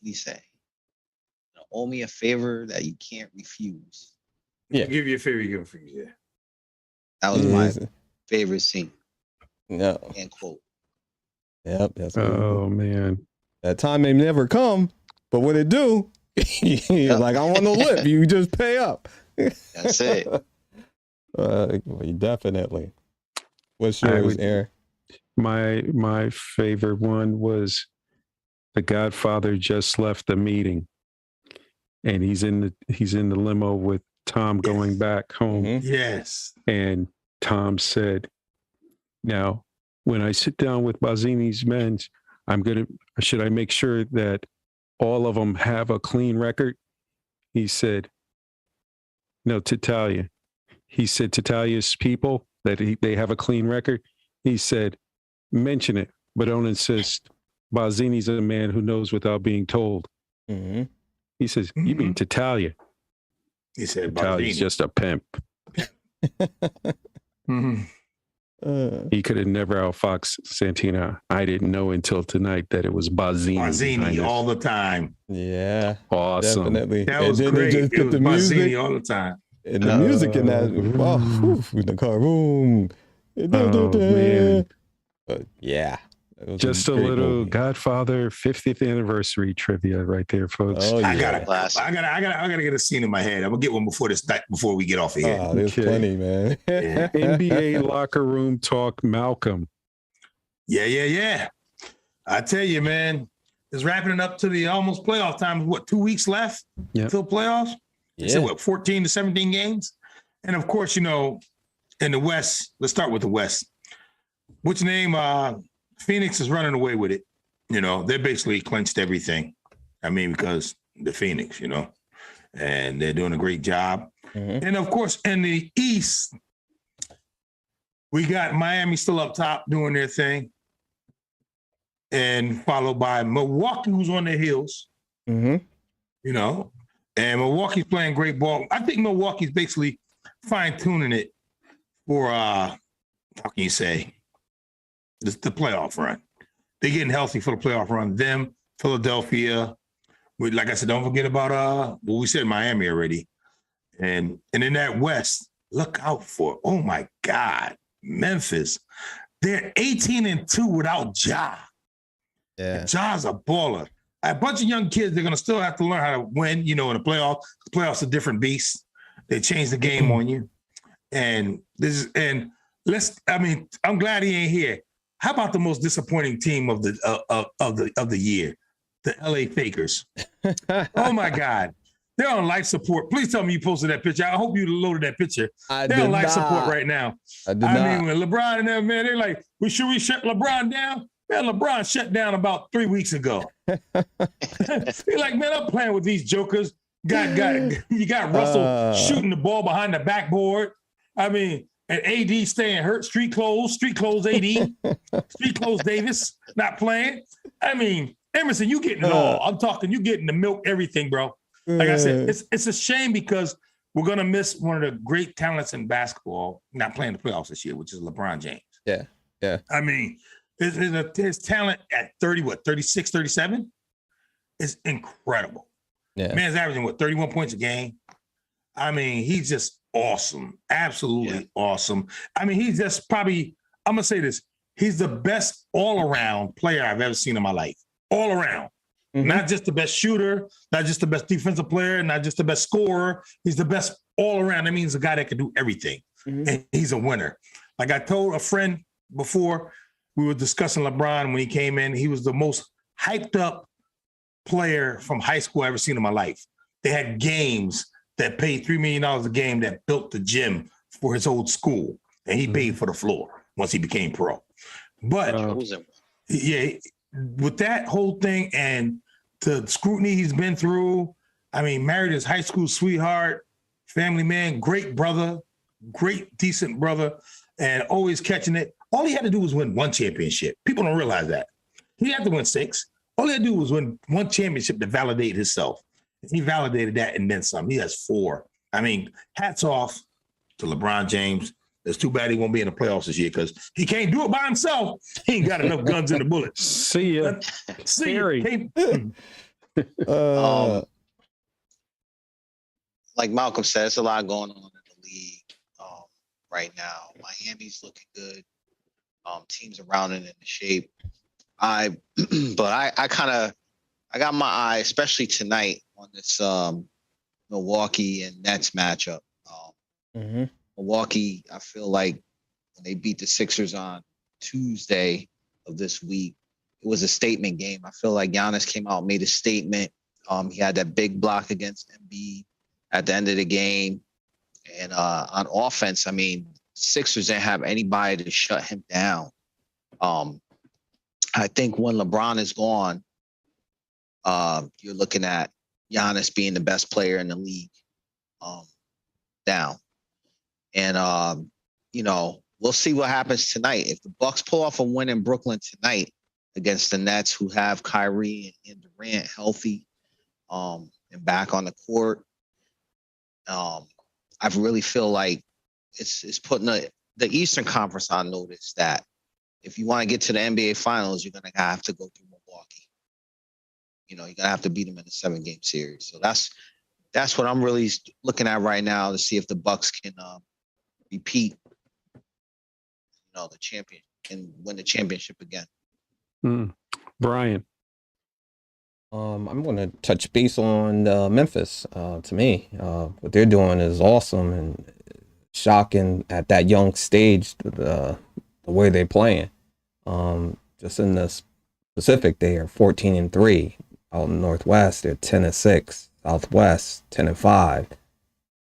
Speaker 6: you say? Owe me a favor that you can't refuse.
Speaker 5: Yeah.
Speaker 3: Give you a favor, you give a favor. Yeah.
Speaker 6: That was my favorite scene.
Speaker 5: No.
Speaker 6: End quote.
Speaker 5: Yep. That's
Speaker 4: Oh, man.
Speaker 5: that time may never come, but when it do, you're like, I don't want no lip. You just pay up.
Speaker 6: That's it.
Speaker 5: Definitely. What's
Speaker 4: I
Speaker 5: yours,
Speaker 4: would-
Speaker 5: Aaron?
Speaker 4: My favorite one was the Godfather just left the meeting, and he's in the limo with Tom going back home,
Speaker 5: Mhm.
Speaker 3: Yes.
Speaker 4: and Tom said, "Now, when I sit down with Bazzini's men, should I make sure that all of them have a clean record?" He said, "No, Titalia." He said, "Titalia's people that they have a clean record." He said, "Mention it, but don't insist. Bazzini's a man who knows without being told."
Speaker 5: Mm-hmm.
Speaker 4: He says, "You mean Titalia?
Speaker 3: He said
Speaker 4: Titalia's
Speaker 3: Barzini.
Speaker 4: just a pimp."
Speaker 3: Mhm.
Speaker 4: He could have never outfoxed Santina. I didn't know until tonight that it was Bazzini.
Speaker 3: Barzini
Speaker 4: behind it.
Speaker 3: all the time.
Speaker 5: Yeah,
Speaker 4: Awesome.
Speaker 5: definitely.
Speaker 3: That
Speaker 5: And
Speaker 3: was
Speaker 5: then they
Speaker 3: great.
Speaker 5: just
Speaker 3: It
Speaker 5: put
Speaker 3: was
Speaker 5: the music
Speaker 3: Barzini all the time.
Speaker 5: and the music in that. Oh, in the car room.
Speaker 4: Oh, man.
Speaker 5: Yeah.
Speaker 4: Just a little movie. Godfather 50th anniversary trivia right there, folks.
Speaker 5: Oh, yeah.
Speaker 3: I gotta get a scene in my head. I'm gonna get one before we get off of here.
Speaker 5: Oh, there's plenty, man.
Speaker 3: Yeah.
Speaker 4: NBA locker room talk, Malcolm.
Speaker 3: Yeah. I tell you, man, it's wrapping it up to the almost playoff time. What, 2 weeks left till playoffs?
Speaker 5: Yeah.
Speaker 3: So what, 14 to 17 games? And of course, in the West, let's start with the West. What's your name? Phoenix is running away with it. They basically clinched everything. I mean, because the Phoenix, and they're doing a great job. Mm-hmm. And of course, in the East, we got Miami still up top doing their thing. And followed by Milwaukee, who's on their heels.
Speaker 5: Mm-hmm.
Speaker 3: And Milwaukee's playing great ball. I think Milwaukee's basically fine-tuning it for, how can you say, the playoff run. They're getting healthy for the playoff run. Them, Philadelphia. Like I said, don't forget about we said Miami already. And in that West, look out for, oh my God, Memphis. They're 18-2 without Ja.
Speaker 5: Yeah.
Speaker 3: Ja's a baller. A bunch of young kids, they're gonna still have to learn how to win, in the playoffs. The playoffs are a different beast. They change the game on you. And I'm glad he ain't here. How about the most disappointing team of the year? The LA Fakers. Oh my God. They're on life support. Please tell me you posted that picture. I hope you loaded that picture. They're on life support right now.
Speaker 5: I mean,
Speaker 3: when LeBron and them, man, they're like, should we shut LeBron down? Man, LeBron shut down about 3 weeks ago. They're like, man, I'm playing with these jokers. You got Russell shooting the ball behind the backboard. I mean, and AD staying hurt. Street clothes AD. Street clothes Davis not playing. I mean, Emerson, you getting it all. I'm talking, you getting the milk, everything, bro. Like I said, it's a shame because we're gonna miss one of the great talents in basketball not playing the playoffs this year, which is LeBron James.
Speaker 5: Yeah.
Speaker 3: I mean, his talent at 36, 37 is incredible.
Speaker 5: Yeah.
Speaker 3: Man's averaging 31 points a game. I mean, he's just awesome. Absolutely awesome. I mean, he's just probably, I'm gonna say this, he's the best all-around player I've ever seen in my life. All around. Mm-hmm. Not just the best shooter, not just the best defensive player, not just the best scorer. He's the best all around. That means a guy that can do everything. Mm-hmm. And he's a winner. Like I told a friend before, we were discussing LeBron when he came in. He was the most hyped up player from high school I've ever seen in my life. They had games that paid $3 million a game that built the gym for his old school. And he paid for the floor once he became pro. But with that whole thing and the scrutiny he's been through, I mean, married his high school sweetheart, family man, great brother, great, decent brother, and always catching it. All he had to do was win one championship. People don't realize that. He had to win 6. All he had to do was win one championship to validate himself. He validated that and then some. He has 4. I mean, hats off to LeBron James. It's too bad he won't be in the playoffs this year because he can't do it by himself. He ain't got enough guns in the bullets.
Speaker 4: See ya.
Speaker 6: Like Malcolm said, there's a lot going on in the league right now. Miami's looking good. Teams around it in the shape. I got my eye, especially tonight, on this Milwaukee and Nets matchup. Milwaukee, I feel like when they beat the Sixers on Tuesday of this week, it was a statement game. I feel like Giannis came out and made a statement. He had that big block against Embiid at the end of the game. And on offense, I mean, Sixers didn't have anybody to shut him down. I think when LeBron is gone, you're looking at Giannis being the best player in the league down. And, we'll see what happens tonight. If the Bucks pull off a win in Brooklyn tonight against the Nets, who have Kyrie and Durant healthy and back on the court, I really feel like it's putting the Eastern Conference on notice that if you want to get to the NBA Finals, you're going to have to go through Milwaukee. You're going to have to beat them in a 7-game series. So that's what I'm really looking at right now to see if the Bucks can repeat, the championship and win the championship again.
Speaker 4: Brian.
Speaker 5: I'm going to touch base on Memphis. To me, what they're doing is awesome and shocking at that young stage. The way they're playing, just in the Pacific, they are 14-3. Out in Northwest, they're 10-6. Southwest, 10-5,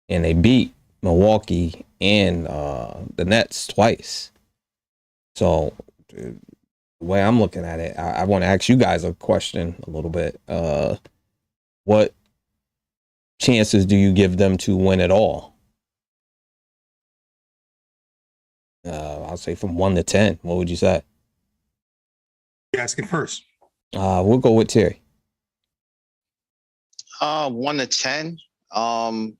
Speaker 5: and they beat Milwaukee and the Nets twice. So the way I'm looking at it, I want to ask you guys a question a little bit. What chances do you give them to win it all? I'll say from 1 to 10. What would you say?
Speaker 3: You asking first.
Speaker 5: We'll go with Terry.
Speaker 6: 1 to 10.
Speaker 3: 10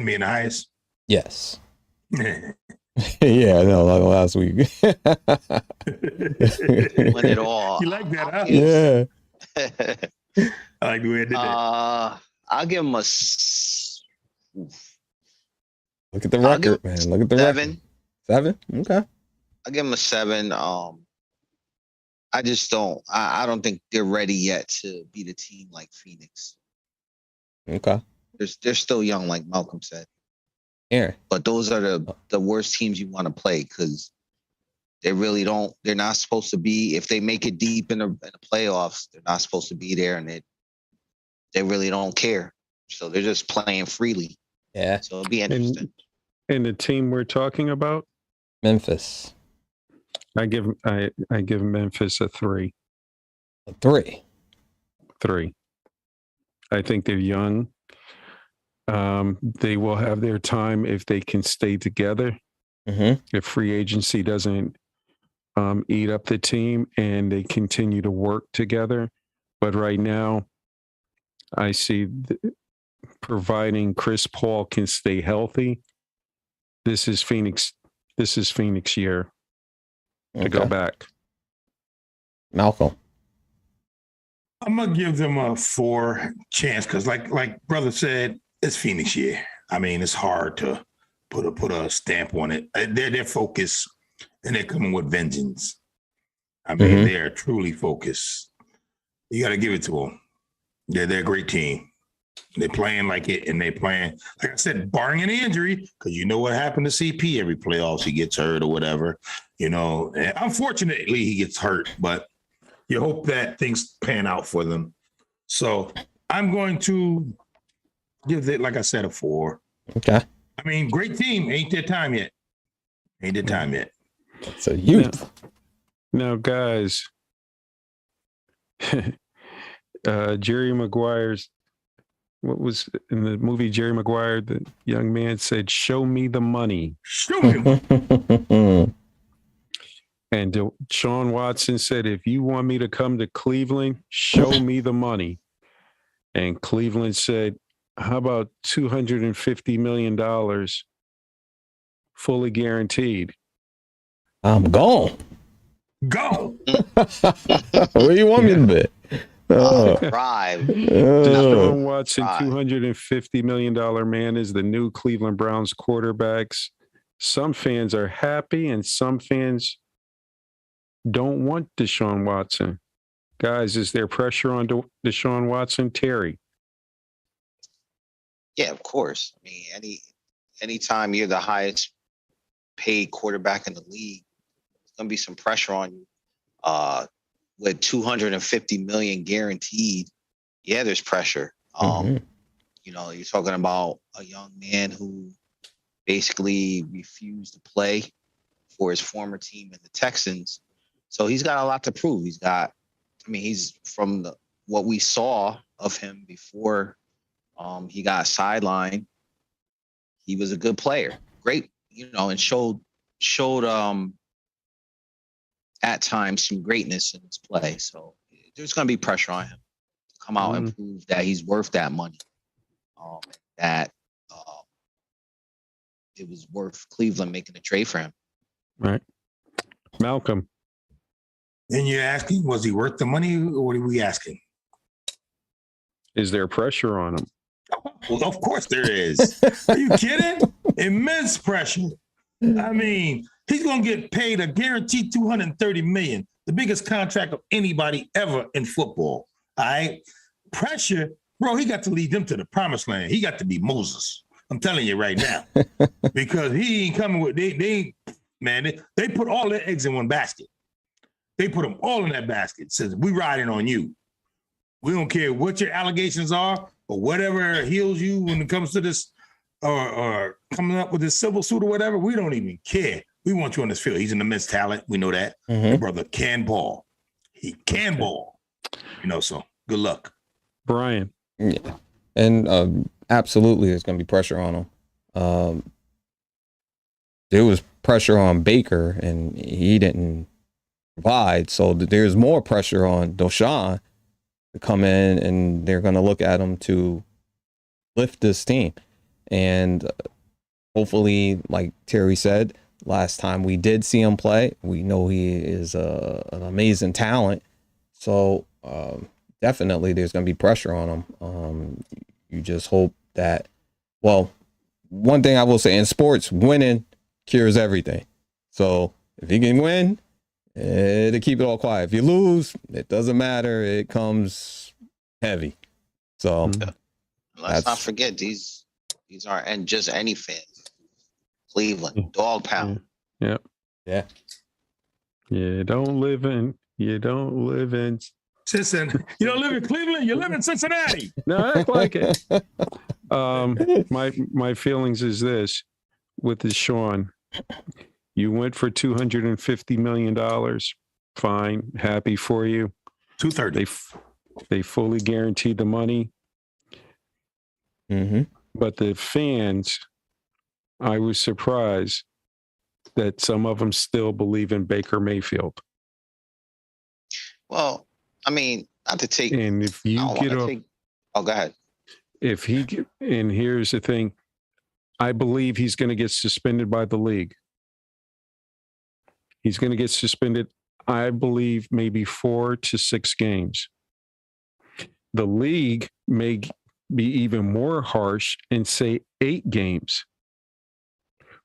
Speaker 3: being the highest.
Speaker 5: Yes.
Speaker 3: Yeah.
Speaker 5: Yeah, no, like last week.
Speaker 6: Win it all.
Speaker 3: You like that, huh?
Speaker 5: Yeah.
Speaker 3: I like the way I did that.
Speaker 6: I'll give him a
Speaker 5: Look at the record, man. Look at the
Speaker 6: 7.
Speaker 5: record. 7? Okay.
Speaker 6: I'll give him a 7. I just don't. I don't think they're ready yet to beat a team like Phoenix.
Speaker 5: Okay.
Speaker 6: They're still young, like Malcolm said.
Speaker 5: Aaron.
Speaker 6: But those are the worst teams you want to play because they really don't. They're not supposed to be. If they make it deep in the playoffs, they're not supposed to be there, and they really don't care. So they're just playing freely.
Speaker 5: Yeah.
Speaker 6: So it'll be interesting.
Speaker 4: And the team we're talking about,
Speaker 5: Memphis.
Speaker 4: I give Memphis a 3.
Speaker 5: A 3.
Speaker 4: 3. I think they're young. They will have their time if they can stay together.
Speaker 5: Mm-hmm.
Speaker 4: If free agency doesn't eat up the team and they continue to work together. But right now, I see providing Chris Paul can stay healthy. This is Phoenix year to go back.
Speaker 5: Malcolm.
Speaker 3: I'm gonna give them a 4 chance because, like brother said, it's Phoenix year. I mean, it's hard to put a stamp on it. They're focused and they're coming with vengeance. I mean, they're truly focused. You got to give it to them. They're a great team. They're playing like it, and they're playing, like I said, barring any injury, because you know what happened to CP every playoffs. He gets hurt or whatever. You know, and unfortunately, he gets hurt, but you hope that things pan out for them. So I'm going to give it, like I said, a 4.
Speaker 5: Okay.
Speaker 3: I mean, great team. Ain't their time yet. Ain't their time yet.
Speaker 5: It's a youth.
Speaker 4: Now guys, Jerry Maguire's, what was in the movie Jerry Maguire, the young man said, "Show me the money."
Speaker 3: Show me.
Speaker 4: And Deshaun Watson said, "If you want me to come to Cleveland, show me the money." And Cleveland said, "How about $250 million fully guaranteed?"
Speaker 5: I'm gone.
Speaker 3: Go.
Speaker 5: Where you want me to be?
Speaker 4: Deshaun Watson, $250 million man, is the new Cleveland Browns quarterbacks. Some fans are happy and some fans don't want Deshaun Watson. Guys, is there pressure on Deshaun Watson? Terry?
Speaker 6: Yeah, of course. I mean, anytime you're the highest paid quarterback in the league, there's gonna be some pressure on you. With $250 million guaranteed, yeah, there's pressure. You know, you're talking about a young man who basically refused to play for his former team in the Texans. So he's got a lot to prove. He's from what we saw of him before he got sidelined. He was a good player, great, you know, and showed at times some greatness in his play. So there's going to be pressure on him to come out and prove that he's worth that money. That it was worth Cleveland making a trade for him.
Speaker 4: Right. Malcolm.
Speaker 3: And you're asking, was he worth the money, or what are we asking?
Speaker 4: Is there pressure on him?
Speaker 3: Well, of course there is. Are you kidding? Immense pressure. I mean, He's going to get paid a guaranteed $230 million, the biggest contract of anybody ever in football. All right? Pressure, bro, he got to lead them to the promised land. He got to be Moses. I'm telling you right now. Because he ain't coming with, they put all their eggs in one basket. They put them all in that basket. Says, we riding on you. We don't care what your allegations are or whatever heals you when it comes to this or coming up with this civil suit or whatever. We don't even care. We want you on this field. He's an immense talent. We know that. Your brother can ball. He can ball. So good luck.
Speaker 4: Brian.
Speaker 5: Yeah. And absolutely there's going to be pressure on him. There was pressure on Baker, and he didn't provide. So there's more pressure on Deshaun to come in, and they're going to look at him to lift this team. And hopefully, like Terry said, last time we did see him play, we know he is an amazing talent. So definitely there's going to be pressure on him. You just hope that, well, one thing I will say in sports, winning cures everything. So if you can win, to keep it all quiet. If you lose, it doesn't matter. It comes heavy. So
Speaker 6: let's not forget these aren't just any fans. Cleveland, dog pound.
Speaker 4: Yep.
Speaker 5: Yeah.
Speaker 4: You don't live in.
Speaker 3: Listen, you don't live in Cleveland, you live in Cincinnati.
Speaker 4: No, act like it. My feelings is this with Deshaun. You went for $250 million. Fine, happy for you.
Speaker 3: 230.
Speaker 4: They fully guaranteed the money. But the fans, I was surprised that some of them still believe in Baker Mayfield.
Speaker 6: Well, I mean, not to take.
Speaker 4: And if you get off,
Speaker 6: go ahead.
Speaker 4: And here's the thing, I believe he's going to get suspended by the league. He's going to get suspended, I believe, maybe 4 to 6 games. The league may be even more harsh and say 8 games.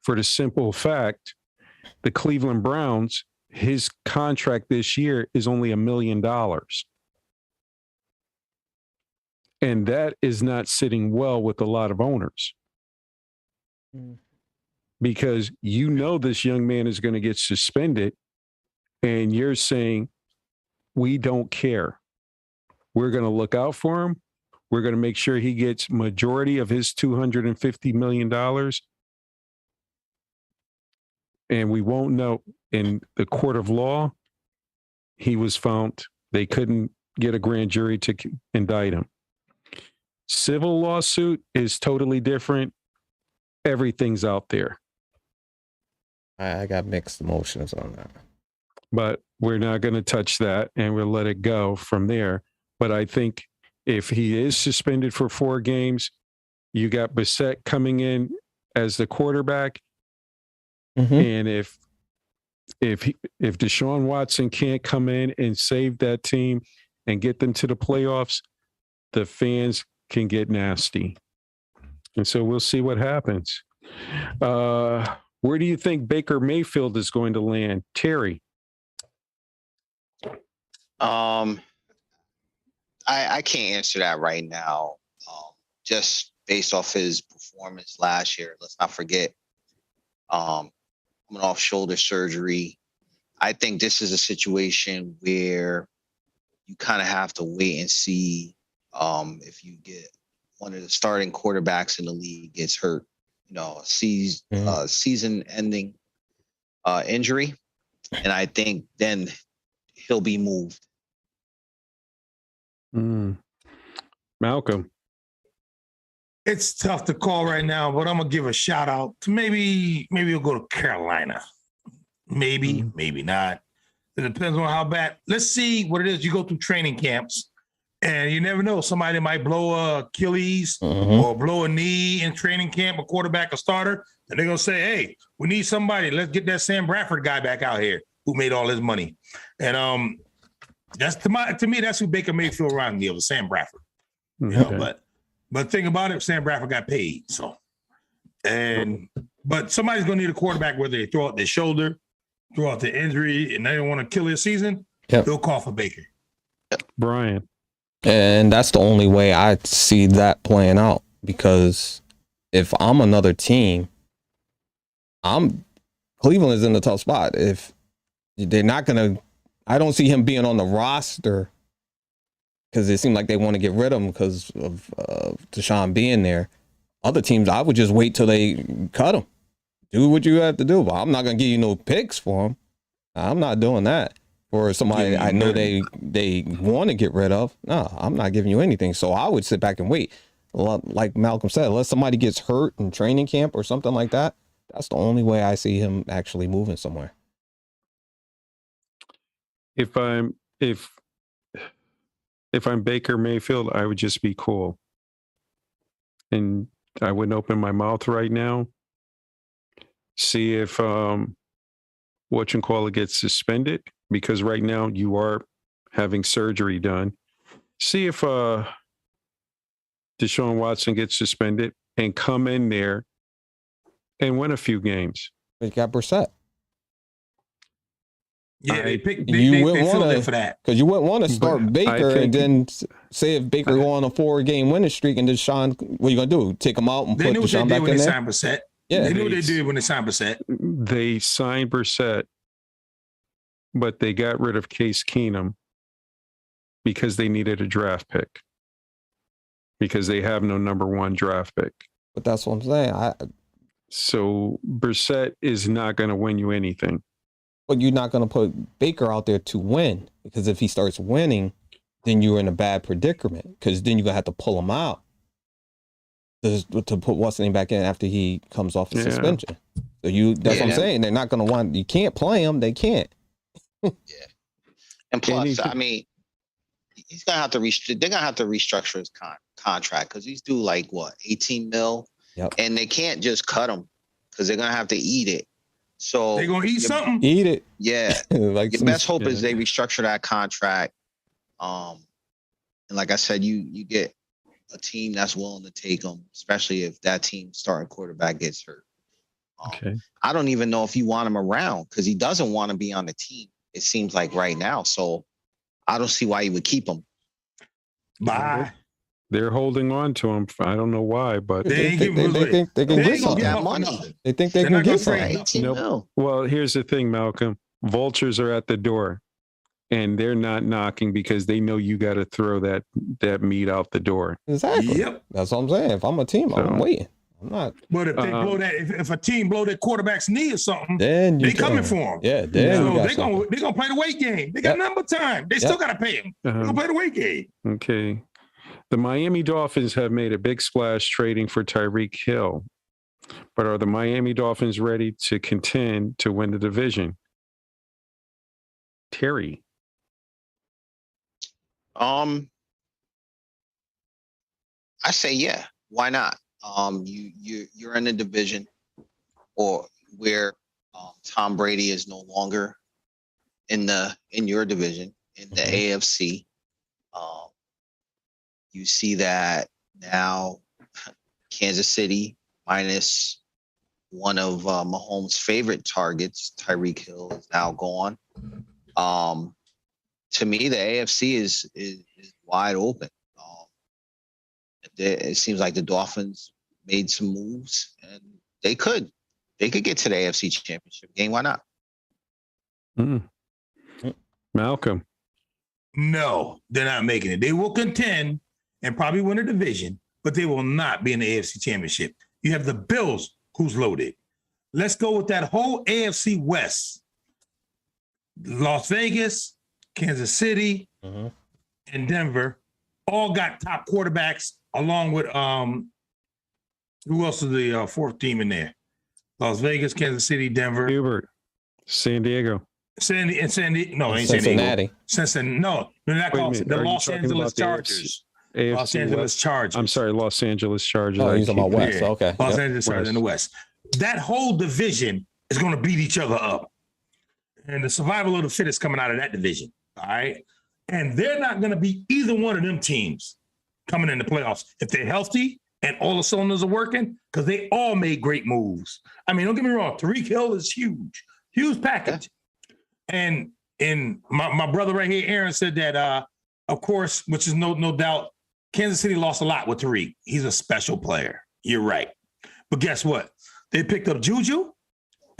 Speaker 4: For the simple fact, the Cleveland Browns, his contract this year is only $1 million. And that is not sitting well with a lot of owners. Because this young man is going to get suspended, and you're saying, we don't care. We're going to look out for him. We're going to make sure he gets majority of his $250 million. And we won't know. In the court of law, he was found. They couldn't get a grand jury to indict him. Civil lawsuit is totally different. Everything's out there.
Speaker 5: I got mixed emotions on that.
Speaker 4: But we're not going to touch that, and we'll let it go from there. But I think if he is suspended for 4 games, you got Bissett coming in as the quarterback. And if Deshaun Watson can't come in and save that team and get them to the playoffs, the fans can get nasty. And so we'll see what happens. Where do you think Baker Mayfield is going to land? Terry?
Speaker 6: I can't answer that right now. Just based off his performance last year. Let's not forget, coming off shoulder surgery. I think this is a situation where you kind of have to wait and see if you get one of the starting quarterbacks in the league gets hurt, season-ending injury, and I think then he'll be moved.
Speaker 4: Malcolm.
Speaker 3: It's tough to call right now, but I'm gonna give a shout out to maybe he'll go to Carolina. Maybe not. It depends on how bad. Let's see what it is. You go through training camps, and you never know. Somebody might blow a Achilles or blow a knee in training camp, a quarterback, a starter, and they're gonna say, "Hey, we need somebody. Let's get that Sam Bradford guy back out here who made all his money." And that's to me, that's who Baker Mayfield reminded me of, Sam Bradford. You know, but think about it, Sam Bradford got paid. So, and But somebody's going to need a quarterback, whether they throw out their shoulder, throw out their injury, and they don't want to kill their season.
Speaker 5: Yep.
Speaker 3: They'll call for Baker.
Speaker 4: Brian.
Speaker 5: And that's the only way I see that playing out, because if I'm another team, Cleveland is in a tough spot. If they're not going to, I don't see him being on the roster because it seemed like they want to get rid of him because of Deshaun being there. Other teams, I would just wait till they cut him. Do what you have to do, but I'm not going to give you no picks for him. I'm not doing that. Or somebody I know they want to get rid of. No, I'm not giving you anything. So I would sit back and wait. Like Malcolm said, unless somebody gets hurt in training camp or something like that, that's the only way I see him actually moving somewhere.
Speaker 4: If I'm Baker Mayfield, I would just be cool. And I wouldn't open my mouth right now. See if whatchamacallit gets suspended, because right now you are having surgery done. See if Deshaun Watson gets suspended and come in there and win a few games.
Speaker 5: They got Brissett.
Speaker 3: Yeah, they
Speaker 5: filled
Speaker 3: in for that.
Speaker 5: Because you wouldn't want to start Baker and then say if Baker go on a 4-game winning streak and Deshaun, what are you going to do? Take him out and put Deshaun back in there?
Speaker 3: Signed Brissett.
Speaker 5: Yeah,
Speaker 3: they knew what they did when they signed Brissett.
Speaker 4: They signed Brissett, but they got rid of Case Keenum because they needed a draft pick. Because they have no number 1 draft pick.
Speaker 5: But that's what I'm saying.
Speaker 4: So Brissett is not going to win you anything.
Speaker 5: But you're not going to put Baker out there to win, because if he starts winning, then you're in a bad predicament, because then you're going to have to pull him out to put what's name back in after he comes off the suspension. So that's what I'm saying. They're not going to want, you can't play him. They can't.
Speaker 6: Yeah. And plus, I mean, he's going to have to they're going to have to restructure his contract, because he's due like what, 18 mil?
Speaker 5: Yep.
Speaker 6: And they can't just cut him, because they're going to have to eat it. So
Speaker 3: they're going to eat something.
Speaker 5: Eat it.
Speaker 6: Yeah.
Speaker 5: Like
Speaker 6: your best hope is they restructure that contract. And like I said, you get a team that's willing to take them, especially if that team starting quarterback gets hurt.
Speaker 4: Okay.
Speaker 6: I don't even know if you want him around, because he doesn't want to be on the team, it seems like right now. So I don't see why you would keep him.
Speaker 3: Bye.
Speaker 4: They're holding on to him. I don't know why, but
Speaker 5: they think they can get something.
Speaker 6: That money.
Speaker 5: They think they can get something.
Speaker 4: Nope. Well, here's the thing, Malcolm. Vultures are at the door, and they're not knocking because they know you got to throw that meat out the door.
Speaker 5: Exactly.
Speaker 3: Yep.
Speaker 5: That's what I'm saying. If I'm a team, I'm waiting. I'm not.
Speaker 3: But if they blow that, if a team blow their quarterback's knee or something,
Speaker 5: then
Speaker 3: they coming for him.
Speaker 5: Yeah, then
Speaker 3: they're gonna play the weight game. They got number time. They still gotta pay him. They're gonna play the weight game.
Speaker 4: Okay. The Miami Dolphins have made a big splash trading for Tyreek Hill, but are the Miami Dolphins ready to contend to win the division? Terry.
Speaker 6: I say yeah. Why not? You're in a division or where Tom Brady is no longer in your division in the AFC. You see that now Kansas City minus one of Mahomes' favorite targets, Tyreek Hill, is now gone. To me, the AFC is wide open. It seems like the Dolphins made some moves, and they could get to the AFC Championship game. Why not?
Speaker 4: Malcolm.
Speaker 3: No, they're not making it. They will contend and probably win a division, but they will not be in the AFC Championship. You have the Bills, who's loaded. Let's go with that whole AFC West. Las Vegas, Kansas City, and Denver all got top quarterbacks, along with who else is the fourth team in there? Las Vegas, Kansas City, Denver.
Speaker 4: Hubert, San Diego.
Speaker 3: Cincinnati. No, they're not called the Los Angeles Chargers. Los Angeles Chargers.
Speaker 4: I'm sorry, Los Angeles Chargers.
Speaker 5: Oh, he's talking about West. Okay.
Speaker 3: Los Angeles Chargers in the West. That whole division is going to beat each other up. And the survival of the fittest coming out of that division. All right. And they're not going to be either one of them teams coming in the playoffs. If they're healthy and all the cylinders are working because they all made great moves. I mean, don't get me wrong. Tyreek Hill is huge package. And my brother right here, Aaron, said that, of course, which is no doubt, Kansas City lost a lot with Tyreek. He's a special player. You're right. But guess what? They picked up Juju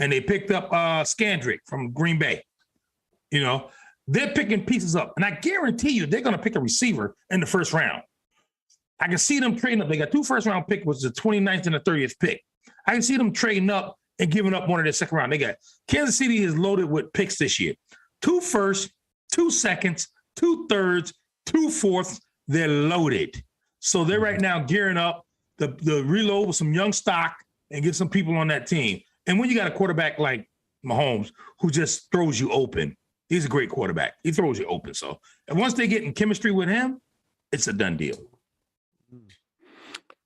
Speaker 3: and they picked up Scandrick from Green Bay. You know, they're picking pieces up. And I guarantee you they're going to pick a receiver in the first round. I can see them trading up. They got 2 first-round picks, which is the 29th and the 30th pick. I can see them trading up and giving up one of their second round. They got Kansas City is loaded with picks this year. 2 firsts, 2 seconds, 2 thirds, 2 fourths. They're loaded. So they're right now gearing up the reload with some young stock and get some people on that team. And when you got a quarterback like Mahomes who just throws you open, he's a great quarterback. He throws you open. So and once they get in chemistry with him, it's a done deal.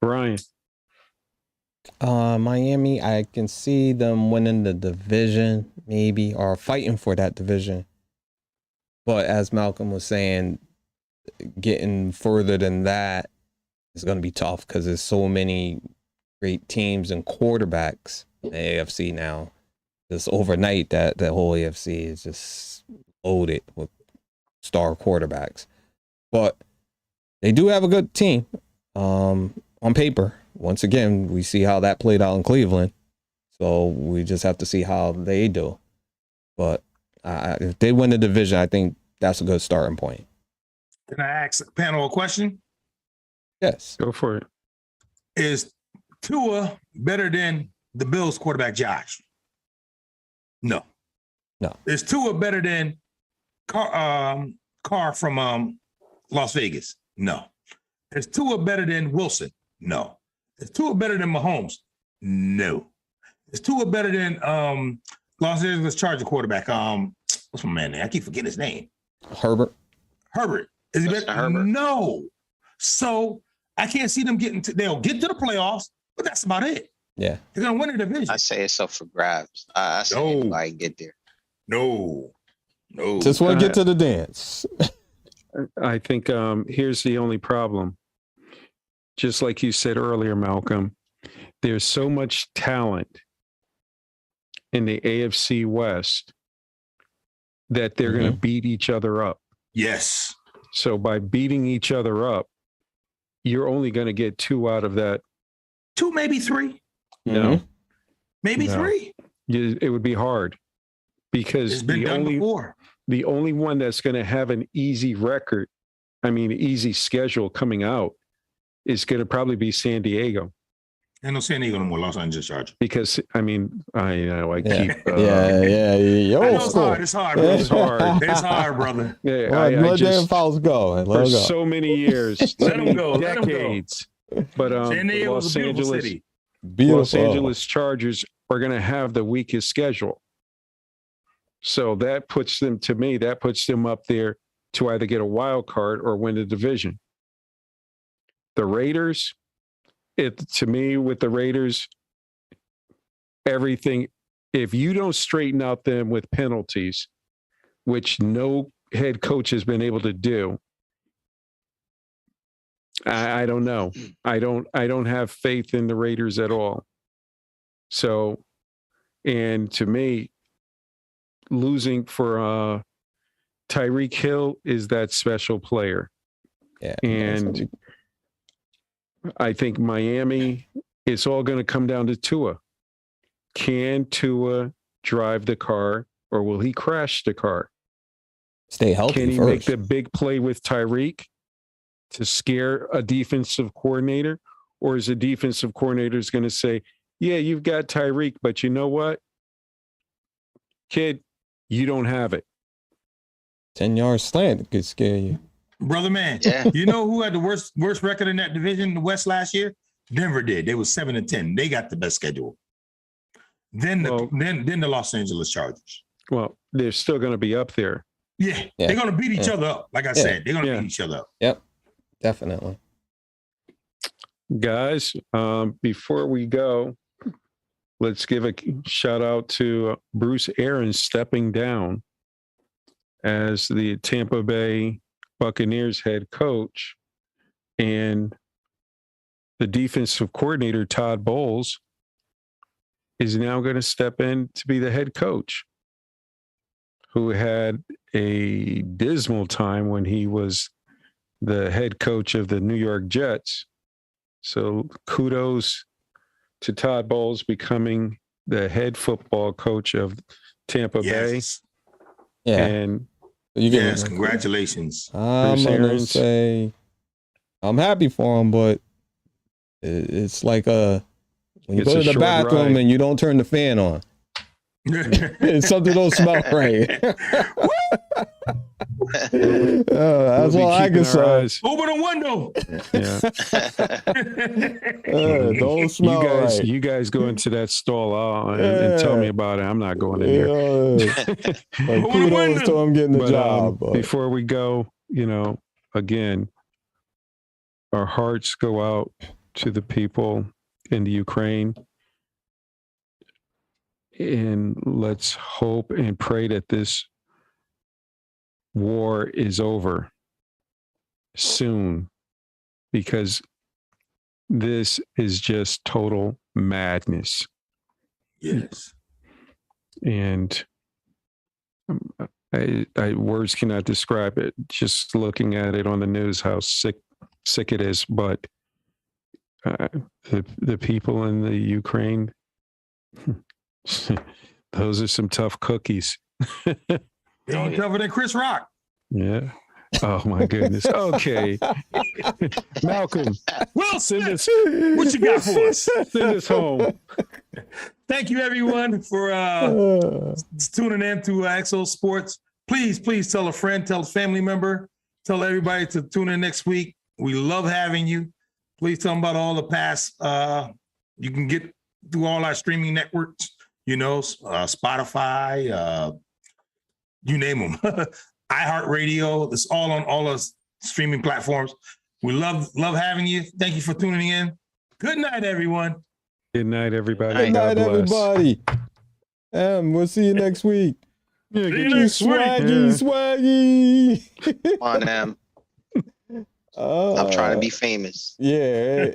Speaker 4: Brian.
Speaker 5: Miami, I can see them winning the division, maybe, or fighting for that division. But as Malcolm was saying, getting further than that is going to be tough because there's so many great teams and quarterbacks in the AFC now. Just overnight, that whole AFC is just loaded with star quarterbacks. But they do have a good team. On paper, once again, we see how that played out in Cleveland. So we just have to see how they do. But if they win the division, I think that's a good starting point.
Speaker 3: Can I ask the panel a question?
Speaker 5: Yes.
Speaker 4: Go for it.
Speaker 3: Is Tua better than the Bills quarterback Josh? No. Is Tua better than Carr from Las Vegas? No. Is Tua better than Wilson? No. Is Tua better than Mahomes? No. Is Tua better than Los Angeles Charger quarterback? What's my man name? I keep forgetting his name.
Speaker 5: Herbert.
Speaker 3: Is he better?
Speaker 6: Herbert.
Speaker 3: No. So I can't see them getting they'll get to the playoffs, but that's about it.
Speaker 5: Yeah.
Speaker 3: They're gonna win the division.
Speaker 6: I say it's up for grabs. I say anybody can get there.
Speaker 3: No.
Speaker 5: Just want to get to the dance.
Speaker 4: I think here's the only problem. Just like you said earlier, Malcolm, there's so much talent in the AFC West that they're going to beat each other up.
Speaker 3: Yes.
Speaker 4: So by beating each other up, you're only going to get 2 out of that.
Speaker 3: 2, maybe 3.
Speaker 4: No.
Speaker 3: Maybe
Speaker 4: No.
Speaker 3: 3.
Speaker 4: It would be hard because
Speaker 3: It's been done before.
Speaker 4: The only one that's going to have an easy record, easy schedule coming out, is going to probably be San Diego.
Speaker 3: And no San Diego no more, Los Angeles Chargers.
Speaker 4: Because, I know, I keep...
Speaker 5: Yo,
Speaker 3: I know it's hard. It's hard, brother. It's hard, brother.
Speaker 4: Yeah,
Speaker 5: let them fouls go.
Speaker 4: For so many years,
Speaker 3: Let them go.
Speaker 4: decades. But
Speaker 3: San Diego's a beautiful city.
Speaker 4: Los Angeles Chargers are going to have the weakest schedule. So that puts them up there to either get a wild card or win the division. The Raiders, to me, with the Raiders, everything, if you don't straighten out them with penalties, which no head coach has been able to do, I don't know. I don't have faith in the Raiders at all. So, and to me, losing for Tyreek Hill is that special player.
Speaker 5: Yeah.
Speaker 4: And I think Miami, it's all going to come down to Tua. Can Tua drive the car or will he crash the car?
Speaker 5: Stay healthy.
Speaker 4: Can he
Speaker 5: first.
Speaker 4: make the big play with Tyreek to scare a defensive coordinator? Or is the defensive coordinator going to say, yeah, you've got Tyreek, but you know what? Kid, you don't have it.
Speaker 5: 10-yard slant could scare you.
Speaker 3: Brother man, you know who had the worst record in that division in the West last year? Denver did. They was 7-10. They got the best schedule. Then the Los Angeles Chargers.
Speaker 4: Well, they're still going to be up there.
Speaker 3: Yeah. They're going to beat each other up. Like I said, they're going to beat each other up.
Speaker 5: Yep, definitely.
Speaker 4: Guys, before we go, let's give a shout out to Bruce Arians stepping down as the Tampa Bay Buccaneers head coach. And the defensive coordinator, Todd Bowles, is now going to step in to be the head coach, who had a dismal time when he was the head coach of the New York Jets. So kudos to Todd Bowles becoming the head football coach of Tampa Bay.
Speaker 5: Yeah.
Speaker 4: And
Speaker 3: yes, congratulations.
Speaker 5: I'm gonna say I'm happy for him, but it's like when you go to the bathroom and you don't turn the fan on. Something don't smell right. That's all I can say.
Speaker 3: Open the window.
Speaker 4: Yeah.
Speaker 5: Don't smell right.
Speaker 4: You guys go into that stall and tell me about it. I'm not going in there.
Speaker 5: Kudos to him getting the job.
Speaker 4: Before we go, again, our hearts go out to the people in the Ukraine. And let's hope and pray that this war is over soon, because this is just total madness.
Speaker 3: Yes.
Speaker 4: And I words cannot describe it. Just looking at it on the news, how sick it is. But the people in the Ukraine, those are some tough cookies.
Speaker 3: They're tougher than Chris Rock.
Speaker 4: Yeah. Oh my goodness. Okay. Malcolm
Speaker 3: Wilson, what you got for us?
Speaker 4: Send us home.
Speaker 3: Thank you, everyone, for tuning in to XO Sports. Please tell a friend, tell a family member, tell everybody to tune in next week. We love having you. Please tell them about all the past. You can get through all our streaming networks, Spotify, you name them. iHeartRadio. It's all on all the streaming platforms. We love having you. Thank you for tuning in. Good night, everyone.
Speaker 4: Good night, everybody.
Speaker 5: Good night, everybody. We'll see you next week.
Speaker 4: Yeah,
Speaker 5: see you next swaggy.
Speaker 6: Come on, Em. I'm trying to be famous.
Speaker 5: Yeah.